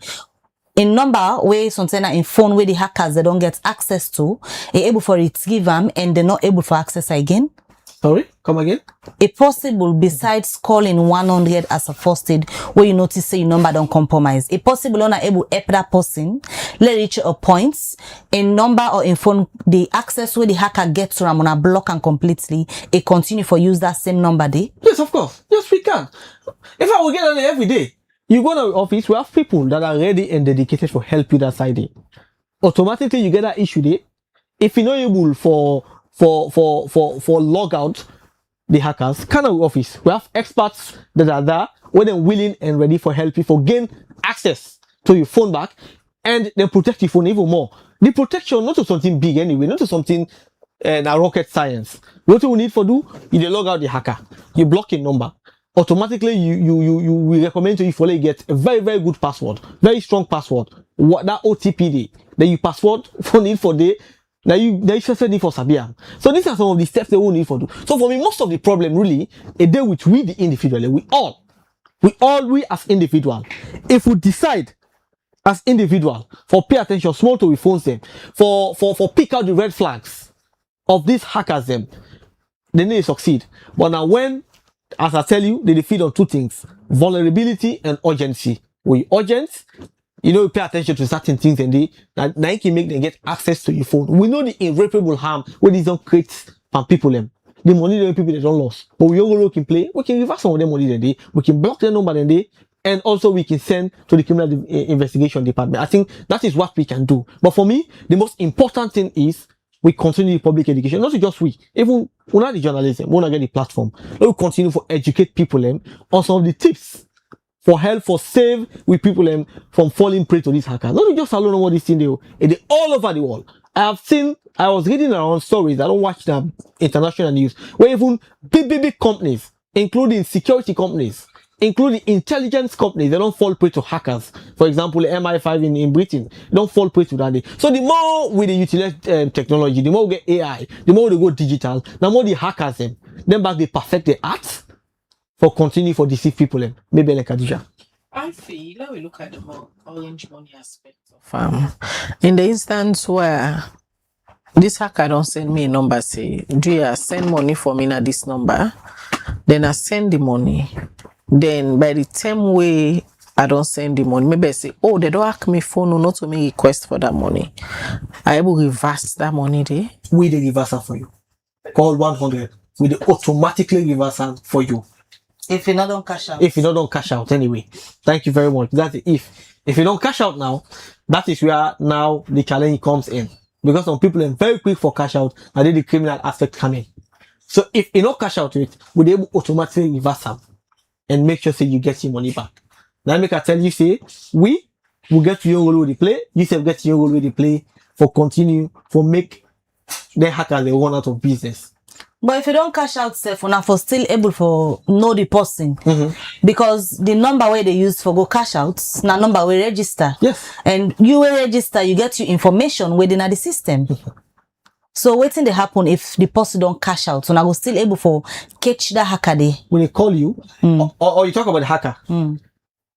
in number where something in phone where the hackers they don't get access to, able for retrieve them and they're not able for access again. Sorry, come again? It possible besides calling 100 as a first aid where you notice say your number don't compromise. It possible on able help that person let reach a point in number or in phone the access where the hacker gets to them on a block and completely it continue for use that same number there. Yes, of course. Yes, we can. In fact, we get on there every day. You go to the office, we have people that are ready and dedicated to help you that side there. Automatically you get that issue there. If you're not able for log out the hackers, kind of office. We have experts that are there, when they're willing and ready for help you for gain access to your phone back and then protect your phone even more. The protection, not to something big anyway, not to something na rocket science. What we need for do, you dey log out the hacker, you block a number. Automatically, we recommend to you for get a very, very good password, very strong password. What that OTP day, then you password for need for day. Now you just need for Sabiam. So these are some of the steps they will need for do. So for me, most of the problem really a day with we the individual, we as individual, if we decide as individual for pay attention, small to we phones them, for pick out the red flags of these hackers them, they need to succeed. But now when, as I tell you, they defeat on two things: vulnerability and urgency. We urgent, you pay attention to certain things and they can make them get access to your phone. We know the irreparable harm when these don't create from people them. The money the people they don't lose. But we all can play, we can reverse some of them money then they, we can block their number then they, and also we can send to the criminal investigation department. I think that is what we can do. But for me, the most important thing is we continue public education, not just we, even we're not the journalism, we're not get the platform. We continue to educate people on some of the tips for help, for save with people from falling prey to these hackers. Not just alone on what this thing they all over the world. I was reading around stories, I don't watch them international news, where even big companies, including security companies, including intelligence companies, they don't fall prey to hackers. For example, the MI5 in Britain, they don't fall prey to that. So the more we utilize technology, the more we get AI, the more they go digital, the more the hackers then back they perfect the art for continue for deceive people. Maybe like Khadija. I feel that we look at the more orange money aspect of in the instance where this hacker don't send me a number, say, do you send money for me at this number? Then I send the money. Then by the time way I don't send the money, maybe I say, oh, they don't ask me phone or not to make request for that money. I able reverse that money there? We the reverse for you. Call 100. We the automatically reverse for you. If you not don't cash out. If you don't cash out anyway. Thank you very much. That's the if. If you don't cash out now, that is where now the challenge comes in. Because some people are very quick for cash out and then the criminal aspect come in. So if you don't cash out it, we'll be able to automatically reverse them and make sure say you get your money back. Now make I tell you say, we will get your role with the play, you say get your role with the play for continue, for make the hackers they run out of business. But if you don't cash out self, una for still able for know the person. Because the number where they use for go cash out, na number we register. Yes. And you will register, you get your information within the system. So waiting to happen if the person don't cash out, so now go still able for catch the hacker day. When they call you, or you talk about the hacker.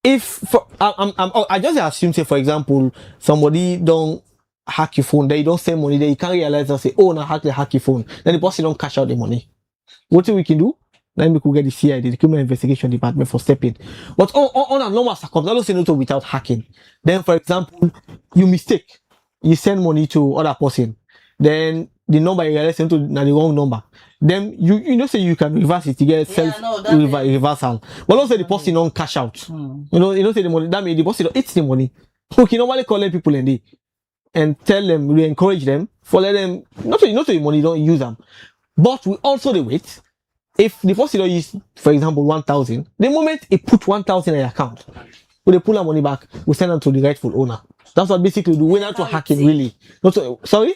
If for, I just assume say for example somebody don't hack your phone, they don't send money, you can't realize and say, oh, now hack your phone. Then the person don't cash out the money. What we can do? Then we could get the CID, the Criminal Investigation Department, for stepping. But on a normal circumstance, don't say no without hacking. Then, for example, you mistake, you send money to other person, then the number you realize to the wrong number. Then you know say you can reverse it to get reversal. But also the person don't cash out. You know say the money that means the person don't eat the money. Okay, normally calling people and tell them, we encourage them, for let them, not the money, don't use them. But we also the wait. If the person don't use, for example, 1,000, the moment it put 1,000 in your account, when they pull our money back, we send them to the rightful owner. That's what basically do. We're not to hacking really. Not to, sorry?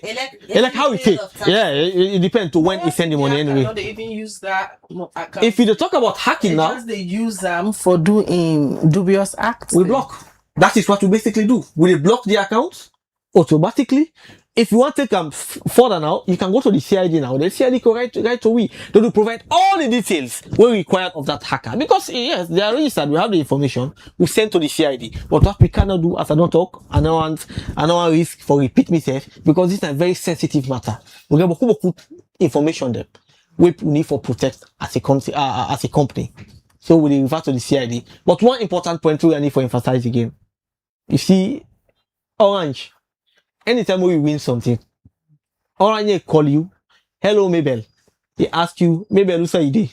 Like how it take. Yeah, it depends to when you send the money anyway. Don't they even use that account? If you talk about hacking now, they use them for doing dubious acts. We block. That is what we basically do. We block the accounts automatically. If you want to take them further now, you can go to the CID now. The CID can write to we. They will provide all the details we required of that hacker. Because yes, they are registered, we have the information, we send to the CID. But what we cannot do, as I don't talk, I don't want risk for repeat myself, because this is a very sensitive matter. We get beaucoup information there. We need for protect as a company. So we refer to the CID. But one important point we need for emphasize again. You see, Orange. Anytime we win something, Orange call you, hello Mabel. They ask you, Mabel, who's your idea?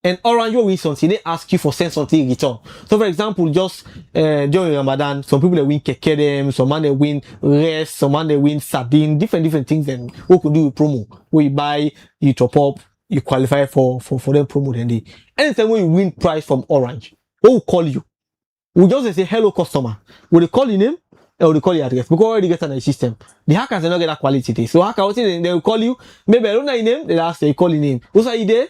And Orange will win something, they ask you for send something in return. So for example, just during Ramadan, some people they win kekedem, some man they win rest, some man they win sardine, different things. Then we could do with promo. Where you buy, you top up, you qualify for them promo. Then they anytime when you win prize from Orange, we will call you. We just say hello customer. Will they call your name? or they call your address because already get on the system. The hackers they not get that quality there. So hacker they will call you, maybe I don't know your name, they ask you call your name. What's are you there?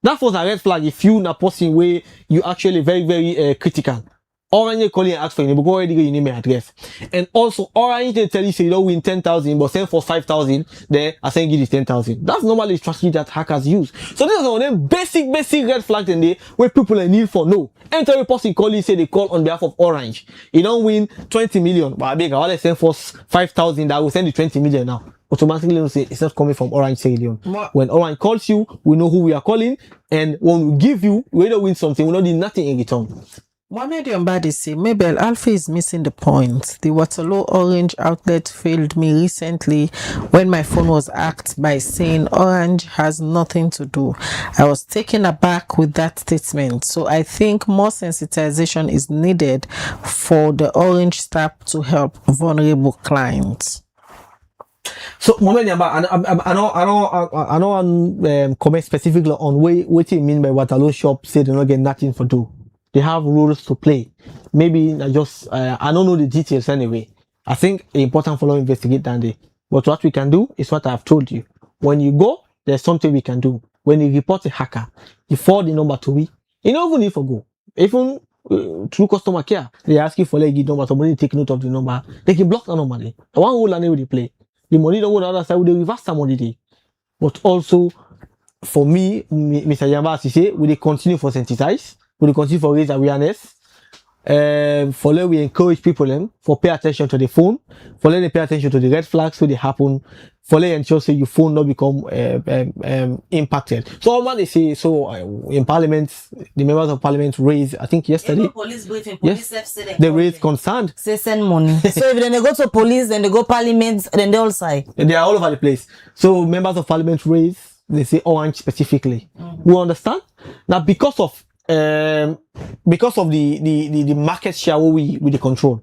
That was a red flag if you na person where you actually very critical. Orange call you and ask for your name, because already get your name and address. And also Orange they tell you say you don't win 10,000, but send for 5,000, then I send you the 10,000. That's normally strategy that hackers use. So this is one of them basic red flags in there where people are need for no. Every person call you say they call on behalf of Orange. You don't win 20 million, but I beg I send for 5,000, I will send you 20 million now. Automatically we say it's not coming from Orange Sierra Leone. When Orange calls you, we know who we are calling, and when we give you, we don't win something, we don't need nothing in return. Mohamed Yombadi say, Mabel, Alpha is missing the point. The Waterloo Orange outlet failed me recently when my phone was hacked by saying Orange has nothing to do. I was taken aback with that statement. So I think more sensitization is needed for the Orange staff to help vulnerable clients. So, Mohamed Yamba, I don't comment specifically on what you mean by Waterloo shop say they don't get nothing for do. They have rules to play. Maybe I don't know the details anyway. I think it's important for us to investigate that day. But what we can do is what I've told you. When you go, there's something we can do. When you report a hacker, you forward the number to me. You don't even need to go. Even through customer care, they ask you for a number, somebody take note of the number. They can block the number. The one whole and they play. The money don't go the other side, they reverse some money. But also, for me, Mr. Yamba, as you say, we continue for sensitize. We continue for raise awareness. For let we encourage people for pay attention to the phone. For let they pay attention to the red flags so they happen. For let ensure say your phone not become impacted. So man they say in Parliament, the members of Parliament raised, I think yesterday. Police briefing, yes, they raised concern. Say send money. So if they go to police, then they go Parliament, then they all side. They are all over the place. So members of Parliament raised, they say Orange specifically. We understand now because of the market share we the control,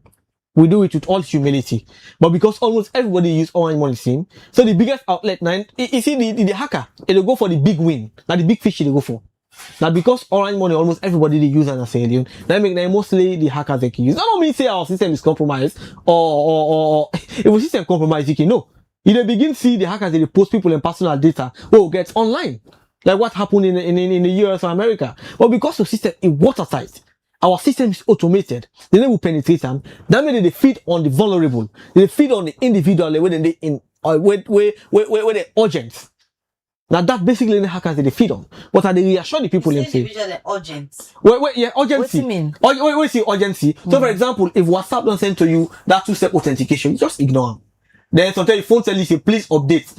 we do it with all humility. But because almost everybody use Orange Money SIM, so the biggest outlet now, you see the hacker, it'll go for the big win, now the big fish they go for. Now because Orange Money almost everybody they use and Sierra Leone, that make mostly the hackers they can use. I don't mean say our system is compromised or if the system compromised, you can know. You they begin see the hackers they post people and personal data get online. Like what happened in the US or America. But because the system is watertight, our system is automated, they will penetrate them. That means they feed on the vulnerable. They feed on the individual when they they're urgent. Now that basically the hackers they feed on. But they reassure the people and say individual and urgent. Yeah, urgency. What do you mean? Wait, see urgency. So for example, if WhatsApp don't send to you that 2-step authentication, just ignore them. Then sometimes your phone tells you say please update.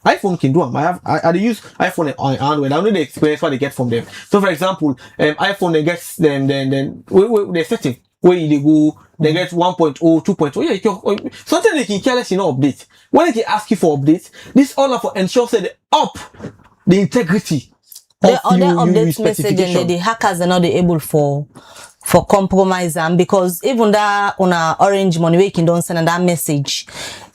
iPhone can do them. I use iPhone on Android. I know the experience what they get from them. So for example, iPhone they get then they setting where they go, they get 1.0, 2.0. Yeah, sometimes they can careless update. When they can ask you for updates, this all for ensure say they up the integrity The of other you update message and the hackers are not able for compromise them, because even that on a Orange Money we can don't send that message.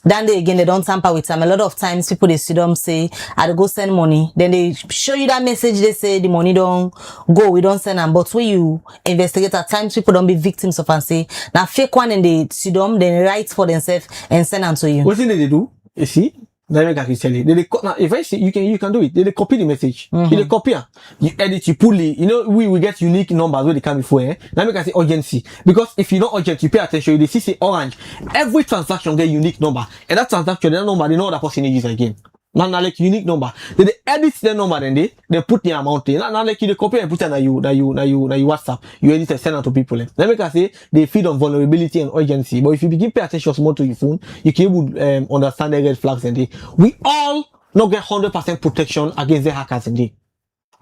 Then they don't tamper with them. A lot of times people they see them say, I go send money. Then they show you that message, they say the money don't go, we don't send them. But when you investigate at times, people don't be victims of and say, now fake one and they see them, then write for themselves and send them to you. What thing they do? You see? Let me tell you. Now, if I see you can do it. They copy the message. You copy you edit, you pull it. You know, we get unique numbers where they come before. Let me say urgency. Because if you're not urgent, you pay attention, you see Orange. Every transaction get unique number. And that transaction, that number, they know that person use again. Now like unique number. They edit the number then they put the amount in. Now like you they copy and put it na you WhatsApp. You edit and send out to people. Let me say they feed on vulnerability and urgency. But if you begin pay attention more to your phone, you can able understand the red flags and we all not get 100% protection against the hackers and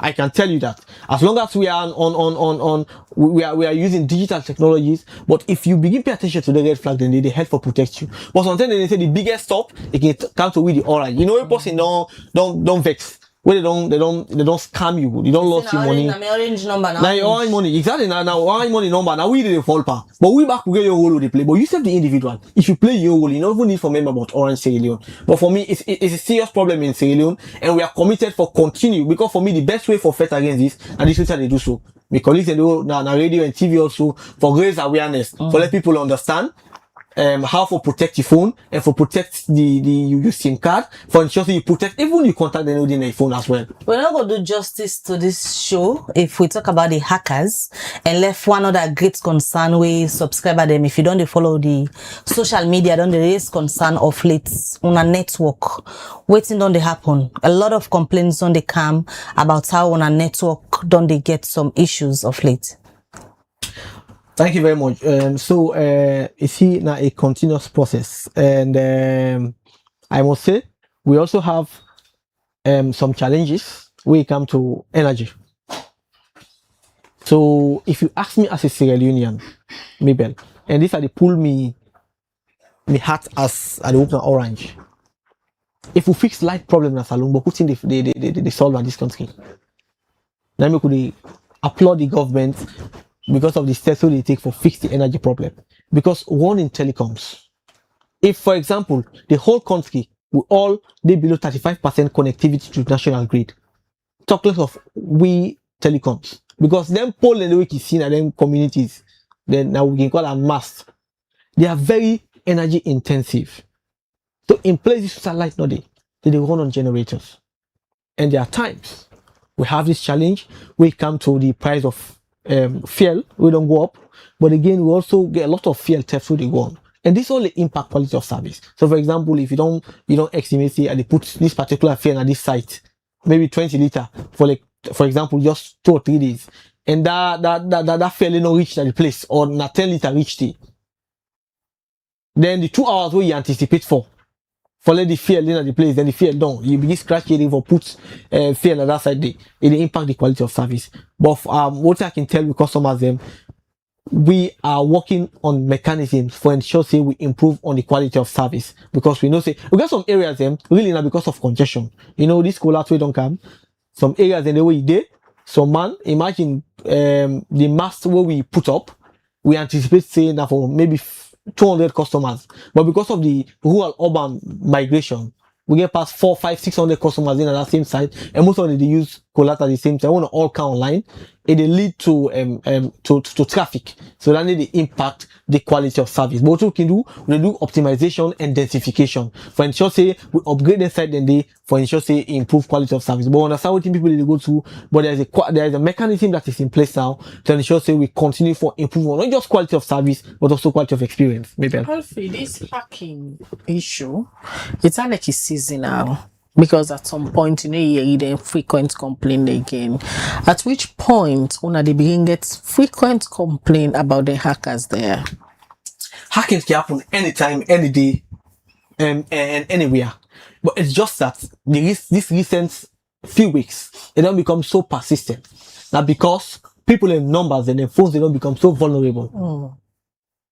I can tell you that as long as we are we are using digital technologies, but if you begin pay attention to the red flag, then they help for protect you. But sometimes they say the biggest stop, it can come to with the Orange. You know, a person don't vex. When they don't scam you, they don't lose your money. Orange number Now your Orange Money, exactly. Now Orange Money number. Now we didn't fall part, but we back we get your role with the play. But you save the individual. If you play your role, you don't even need to remember about Orange Sierra Leone. But for me, it's a serious problem in Sierra Leone, and we are committed for continue, because for me the best way for fight against this, and this is how they do so. My colleagues and now radio and TV also for raise awareness, for let people understand. how for protect your phone and for protect your SIM card, for ensure you protect even your contact and in your phone as well. We're not going to do justice to this show if we talk about the hackers and left one other great concern we subscriber them. If you don't follow the social media, don't raise concern of late on a network. Waiting don't they happen. A lot of complaints don't they come about how on a network don't they get some issues of late. Thank you very much. So it's here now a continuous process, and I must say we also have some challenges when it comes to energy. So if you ask me as a Sierra Leonean, Mabel, and if I pull me hat as I open orange, if we fix light problem as alone, but putting the solve in this country, then we could applaud the government because of the steps they take for fix the energy problem. Because one in telecoms, if for example the whole country will all be below 35% connectivity to national grid, talk less of we telecoms, because them poll and the way you see in them communities, then now we can call them mass. They are very energy intensive. So in places satellite not they run on generators, and there are times we have this challenge. We come to the price of fuel, we don't go up, but again we also get a lot of fuel theft through the go on, and this only impact quality of service. So for example, if you don't estimate and they put this particular fuel at this site, maybe 20 liter for example just 2 or 3 days, and that fuel not reach at the place, or not 10 liter reach the, then the 2 hours where you anticipate for let the fuel in at the place, then the fuel down, you begin scratching for put fuel at that side, it impact the quality of service. But what I can tell you customers them, we are working on mechanisms for ensure say we improve on the quality of service, because we know say we got some areas them really not because of congestion. This cold way don't come. Some areas in the way they, so man, imagine the mast where we put up, we anticipate saying that for maybe 200 customers, but because of the rural urban migration, we get past 400, 500, 600 customers in at that same site, and most of them they use collateral at the same time. I want to all count online, and they lead to traffic. So that they impact the quality of service. But what we can do, we do optimization and densification for ensure say we upgrade the site, then they for ensure say improve quality of service. But understand what people they go to, but there is a mechanism that is in place now to ensure say we continue for improvement, not just quality of service but also quality of experience. Maybe Alfie, this hacking issue, it's not like it's seasonal, because at some point you hear them frequent complaint again. At which point when they begin get frequent complaint about the hackers there? Hacking can happen anytime, any day, and anywhere. But it's just that this recent few weeks, it don't become so persistent. Now because people in numbers and their phones, they don't become so vulnerable.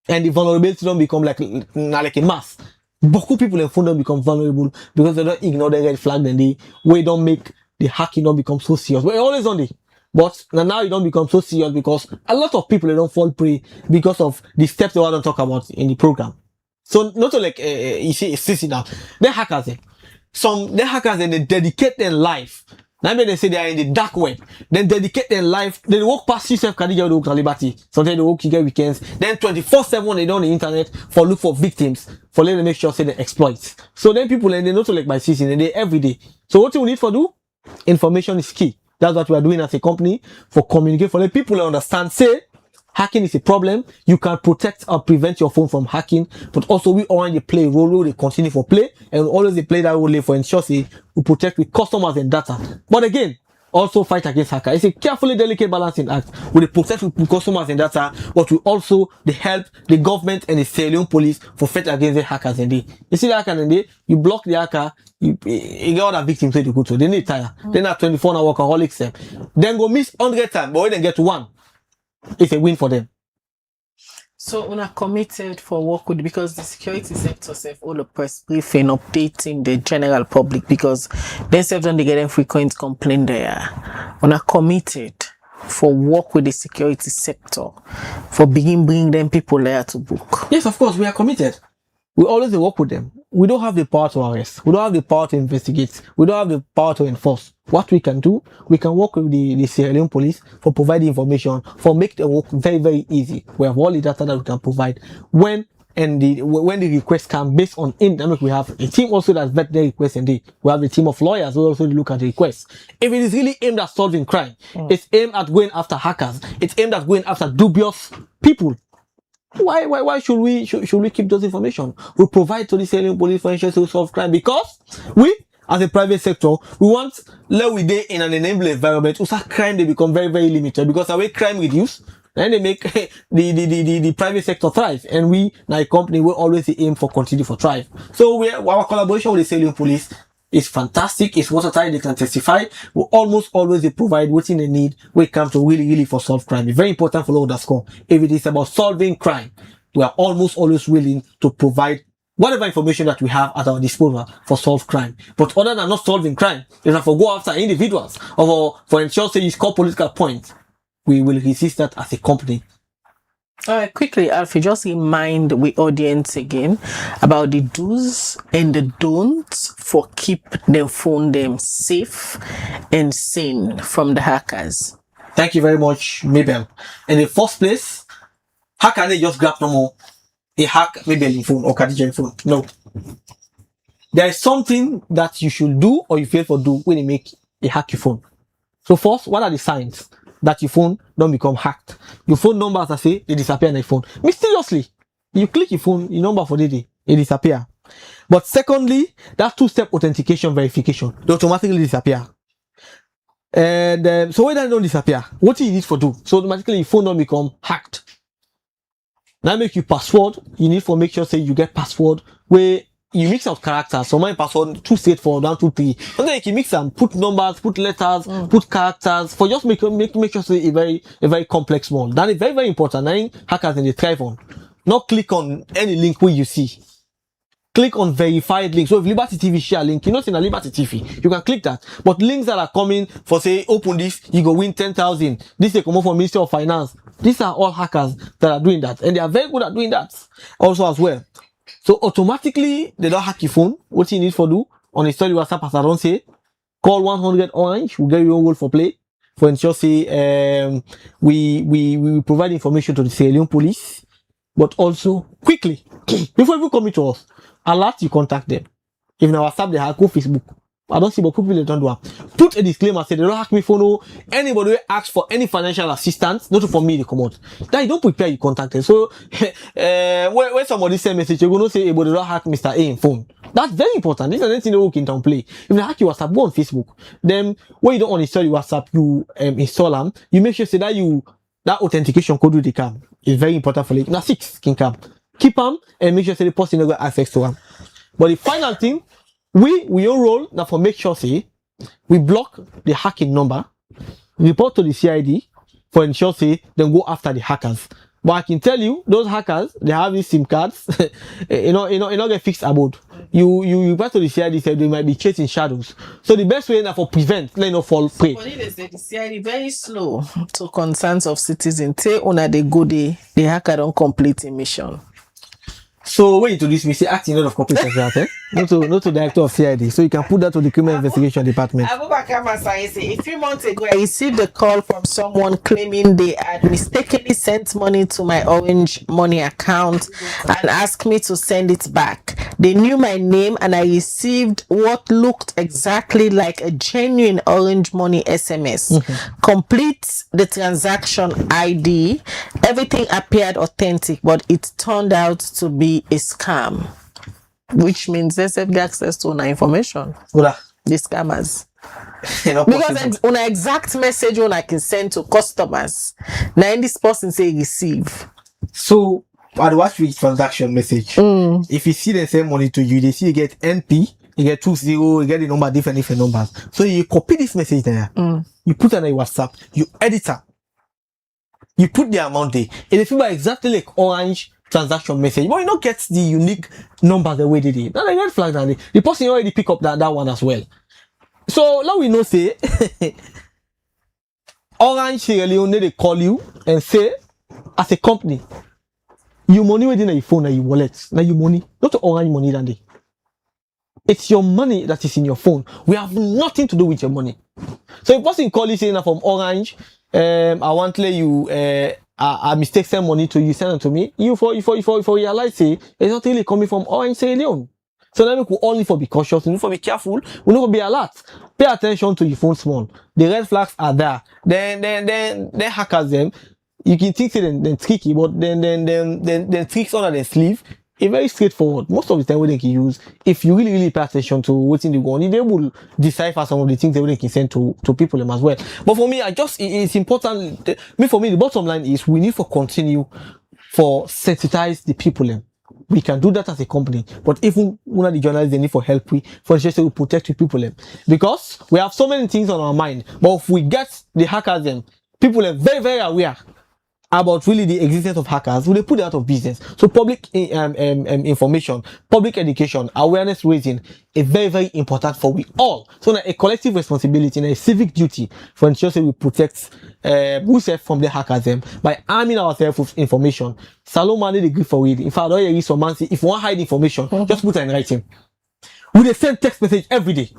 And the vulnerability don't become like a mass. Beaucoup people in phone don't become vulnerable because they don't ignore the red flag, and they don't make the hacking don't become so serious. We're always on it. But now it don't become so serious because a lot of people they don't fall prey because of the steps that I don't talk about in the program. So not like you see it's seasonal. The hackers, they dedicate their life. Now they say they are in the dark web. Then dedicate their life. They walk past yourself, Kadija work on liberty. Sometimes they work, you get weekends. Then 24/7 they on the internet for look for victims, for let them make sure say they exploit. So then people and they not like by season and they every day. So what you need for do? Information is key. That's what we are doing as a company for communicate, for the people to understand. Say hacking is a problem. You can protect or prevent your phone from hacking, but also we already play a role. They continue for play, and always they play that role for ensure say we protect with customers and data. But again, also fight against hacker. It's a carefully delicate balancing act. We protect with customers and data, but we also they help the government and the Sierra Leone police for fight against the hackers. And they, you see the hacker and they, you block the hacker, you get other victims to go to. They need tire. Then at 24-hour workaholics, then go miss 100 times, but when they get to one, it's a win for them. So we are committed for work with, because the security sector self all the press briefing updating the general public, because they self don't get them frequent complaint there. We are committed for work with the security sector for bring them people there to book. Yes, of course, we are committed. We always work with them. We don't have the power to arrest. We don't have the power to investigate. We don't have the power to enforce. What we can do, we can work with the Sierra Leone police for providing information, for make the work very, very easy. We have all the data that we can provide. When and when the request come based on him, then we have a team also that vet the request, and we have a team of lawyers who also look at the request. If it is really aimed at solving crime, it's aimed at going after hackers, it's aimed at going after dubious people. Why should we keep those information? We provide to the Salem police for to solve crime because we, as a private sector, we want let we day in an enabling environment. Also, crime they become very, very limited because the way crime reduce, then they make the private sector thrive, and we, like a company, will always aim for continue for thrive. So our collaboration with the Salem police is fantastic. It's watertight. They can testify. We almost always provide what they need when it comes to really for solve crime. It's very important for underscore. If it is about solving crime, we are almost always willing to provide whatever information that we have at our disposal for solve crime. But other than not solving crime, if I for go after individuals or for ensure say you score political points, we will resist that as a company. Quickly, Alfie, just remind the audience again about the do's and the don'ts for keep their phone them safe and sane from the hackers. Thank you very much, Mabel. In the first place, how can they just grab a hack Mabel in phone or Khadija phone? No. There is something that you should do or you fail for do when you make a hack your phone. So first, what are the signs that your phone don't become hacked? Your phone number, as I say, they disappear on your phone. Mysteriously. You click your phone, your number for the day, it disappear. But secondly, that two-step authentication verification, they automatically disappear. And so when that don't disappear, what do you need for do? So automatically your phone don't become hacked. Now make you password, you need for make sure say you get password where you mix out characters. So my password 2 state for 1 2 3. And then you can mix them, put numbers, put letters, put characters for just make sure say a very complex one. That is very, very important. I think hackers in the thrive on. Not click on any link where you see. Click on verified links. So if Liberty TV share a link, you know, in a Liberty TV, you can click that. But links that are coming for say, open this, you go win 10,000. This they come up from Ministry of Finance. These are all hackers that are doing that. And they are very good at doing that also as well. So automatically, they don't hack your phone. What you need for do on a story WhatsApp, as I don't say, call 100 Orange. We'll get you a goal for play. For ensure say, we provide information to the Sierra Leone police, but also quickly before you come to us, alert you contact them. If now WhatsApp they hack, go Facebook. I don't see, but people they don't do that. Put a disclaimer, say they don't hack me phone. No, anybody who asks for any financial assistance, not for me, they come out. Then you don't prepare, you contact them. So, when somebody send message, you're going to say, hey, but they don't hack Mr. A in phone. That's very important. This is anything they can down play. If they hack your WhatsApp, go on Facebook. Then, when you don't uninstall your WhatsApp, you install them. You make sure say that authentication code will come. It's very important for you. Now 6 can come. Keep them and make sure say the person never access to them. But the final thing, we all roll now for make sure say we block the hacking number, report to the CID for ensure say then go after the hackers. But I can tell you, those hackers, they have these SIM cards, you know, get fixed about. You report to the CID, say they might be chasing shadows. So the best way now for prevent, let no fall prey. But they say the CID very slow to concerns of citizens. Say una they go the hacker don't complete a mission. So when you introduce me, say acting out of corporate affairs, eh? Not to director of CID. So you can put that to the criminal investigation department. Abubakar Masai say a few months ago I received a call from someone claiming they had mistakenly sent money to my Orange Money account and asked me to send it back. They knew my name and I received what looked exactly like a genuine Orange Money SMS. Complete the transaction ID. Everything appeared authentic, but it turned out to be a scam, which means they have access to our information. Hola. The scammers. Because on an exact message one I can send to customers. Now this person say receive. So at watch with transaction message. If you see the same money to you, they see you get NP, you get 20, you get the number different numbers. So you copy this message there. You put it on your WhatsApp, you edit it. You put the amount there. And if you buy exactly like Orange transaction message, but you don't get the unique number the way they did. Now they red flag that the person already pick up that one as well. So now we know say Orange Sierra Leone they call you and say as a company, your money within your phone and your wallet. Now your money, not Orange money than they. It's your money that is in your phone. We have nothing to do with your money. So if person call you saying that from Orange, I want to let you I mistake send money to you, send them to me. You for realize say it's not really coming from Orange Sierra Leone. So then we could only for be cautious, we need for be careful, we need to be alert. Pay attention to your phone small. The red flags are there. Then hackers them. You can think say then tricky, but then tricks under their sleeve. It's very straightforward. Most of the time, what they can use, if you really pay attention to what's in the go on, they will decipher some of the things that they can send to people them as well. But for me, it's important. For me, the bottom line is we need to continue for sensitize the people them. We can do that as a company, but even one of the journalists, they need for help. We protect the people them, because we have so many things on our mind. But if we get the hackers them, people are very, very aware about really the existence of hackers, will they put it out of business? So public information, public education, awareness raising is very, very important for we all. So now a collective responsibility and a civic duty for ensure that we protect ourselves from the hackers by arming ourselves with information. Saloma need a grip for it. In fact, all you read some man say, if you want to hide information, just put it in writing. We send text message every day.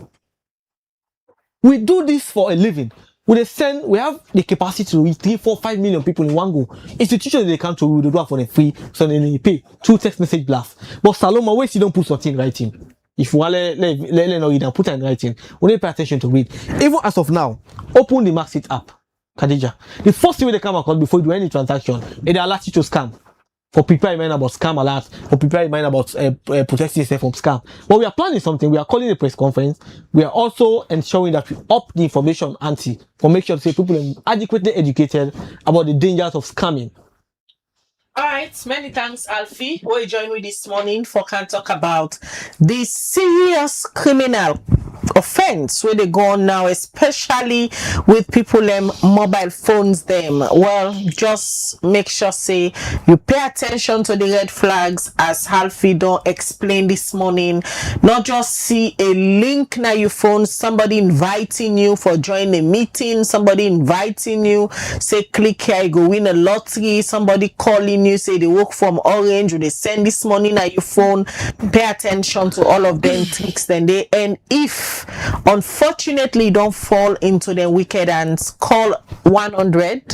We do this for a living. We have the capacity to reach 3, 4, 5 million people in one go. Institutions they come to, they do it for the free, so then they pay 2 text message blast. But Saloma, wait, you don't put something in writing. If you want to let read and put it in writing, we need to pay attention to read. Even as of now, open the Maxit app, Khadija. The first thing they come across before you do any transaction, it allows you to scam. For people in mind about scam alerts, for people in mind about protecting yourself from scam. But we are planning something. We are calling a press conference. We are also ensuring that we up the information ante for make sure to say people are adequately educated about the dangers of scamming. Alright, many thanks, Alfie. We join with this morning for can talk about the serious criminal offense where they go on now, especially with people mobile phones them. Well, just make sure say you pay attention to the red flags as Alfie don't explain this morning. Not just see a link now your phone, somebody inviting you for join a meeting, somebody inviting you, say click here, you go win a lottery, somebody calling you, say they work from Orange, or they send this money na your phone. Pay attention to all of them tricks then they, and if unfortunately you don't fall into the wicked hands, call 100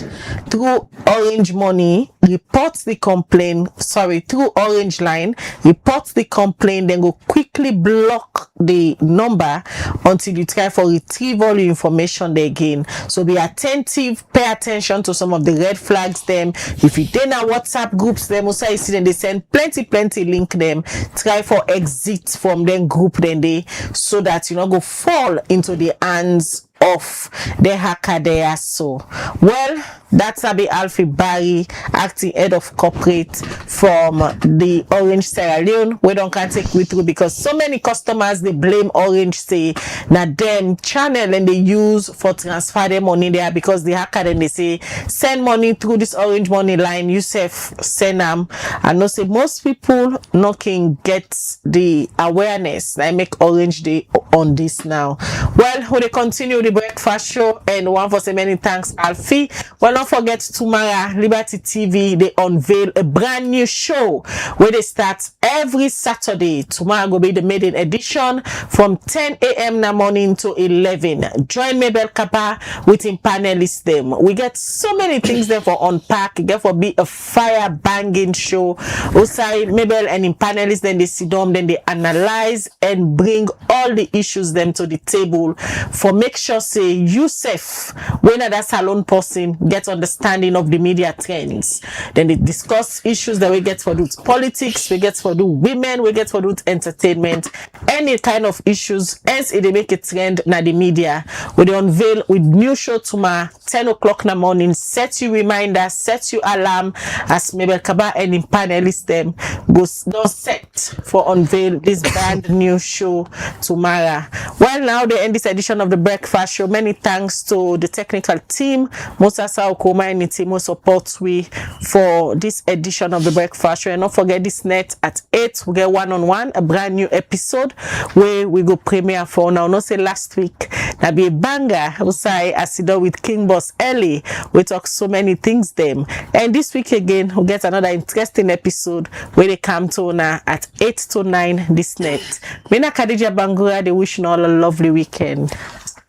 through Orange Money, report the complaint, through Orange Line, report the complaint, then go quickly block the number until you try for retrieve all the information there again. So be attentive, pay attention to some of the red flags them. If you then a WhatsApp groups them, also you see them, they send plenty link them, try for exit from them group then they, so that you not go fall into the hands of the hacker there. So well, that's Abi Alfie Barry, acting head of corporate from the Orange Sierra Leone. We don't can take we through because so many customers they blame Orange, say na them channel and they use for transfer their money there, because the hacker then they say send money through this Orange Money line, you send them. And no say most people not can get the awareness that make Orange Day on this now. Well, we continue the breakfast show, and one for so many thanks, Alfie. Well, don't forget tomorrow, Liberty TV, they unveil a brand new show where they start every Saturday. Tomorrow will be the maiden edition from 10 a.m. in the morning to 11. Join Mabel Kappa with him panelists them. We get so many things there for unpack. It get for be a fire banging show. Also, Mabel and him panelists then they sit down, then they analyze and bring all the issues them to the table for make sure say Yusuf, when that salon person get understanding of the media trends. Then they discuss issues that we get for do politics, we get for do women, we get for do entertainment, any kind of issues as they make a trend na the media. We they unveil with new show tomorrow 10 o'clock in the morning. Set you reminder, set you alarm as Mabel Kaba and in panelists them go set for unveil this brand new show tomorrow. Well, now they end this edition of the breakfast show. Many thanks to the technical team, Mosasa Okoma and the team who supports we for this edition of the breakfast show. And don't forget this net at 8 we get one-on-one, a brand new episode where we go premiere for now. No say last week that be a banger. We say I sit down with King Boss Ellie. We talk so many things them. And this week again we'll get another interesting episode where they come to now at 8 to 9 this net. Mina Khadija Bangura, they wish you all a lovely weekend.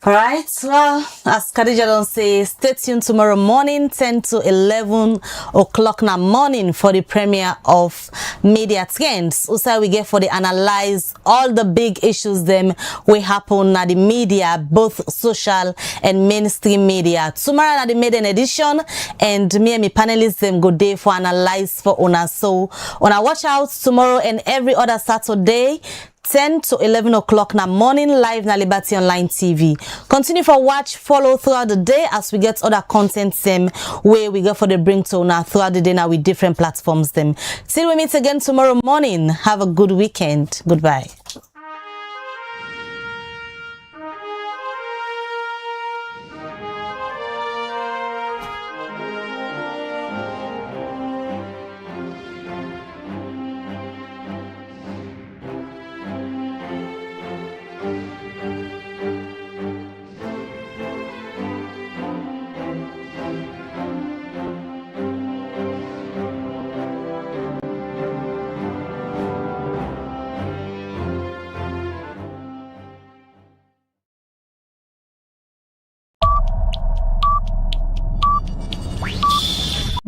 Alright, well, as Khadija don't say, stay tuned tomorrow morning, 10 to 11 o'clock na morning for the premiere of Media Trends. Also, we get for the analyze all the big issues them we happen na the media, both social and mainstream media. Tomorrow na the maiden edition, and me and my panelists them go day for analyze for una. So, una watch out tomorrow and every other Saturday. 10 to 11 o'clock na morning live na Liberty Online TV. Continue for watch, follow throughout the day as we get other content them where we go for the bring to now throughout the day now with different platforms them. Till we meet again tomorrow morning. Have a good weekend. Goodbye.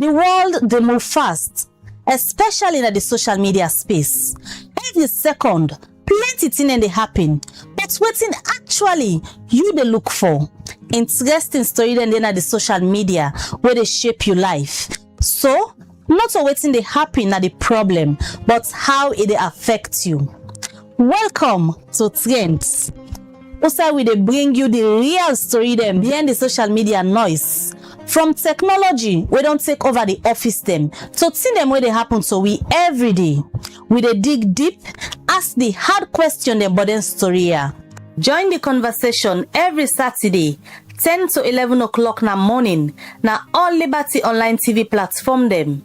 The world they move fast, especially in the social media space. Every second, plenty things they happen. But waiting actually you they look for. Interesting story then at the social media where they shape your life. So, not waiting they happen at the problem, but how it affects you. Welcome to Trends. Also, we they bring you the real story them behind the social media noise. From technology, we don't take over the office them. So see them where they happen to we every day. We they dig deep, ask the hard question them but then story here. Join the conversation every Saturday, 10 to 11 o'clock na morning, na all Liberty Online TV platform them.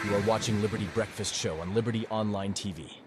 You are watching Liberty Breakfast Show on Liberty Online TV.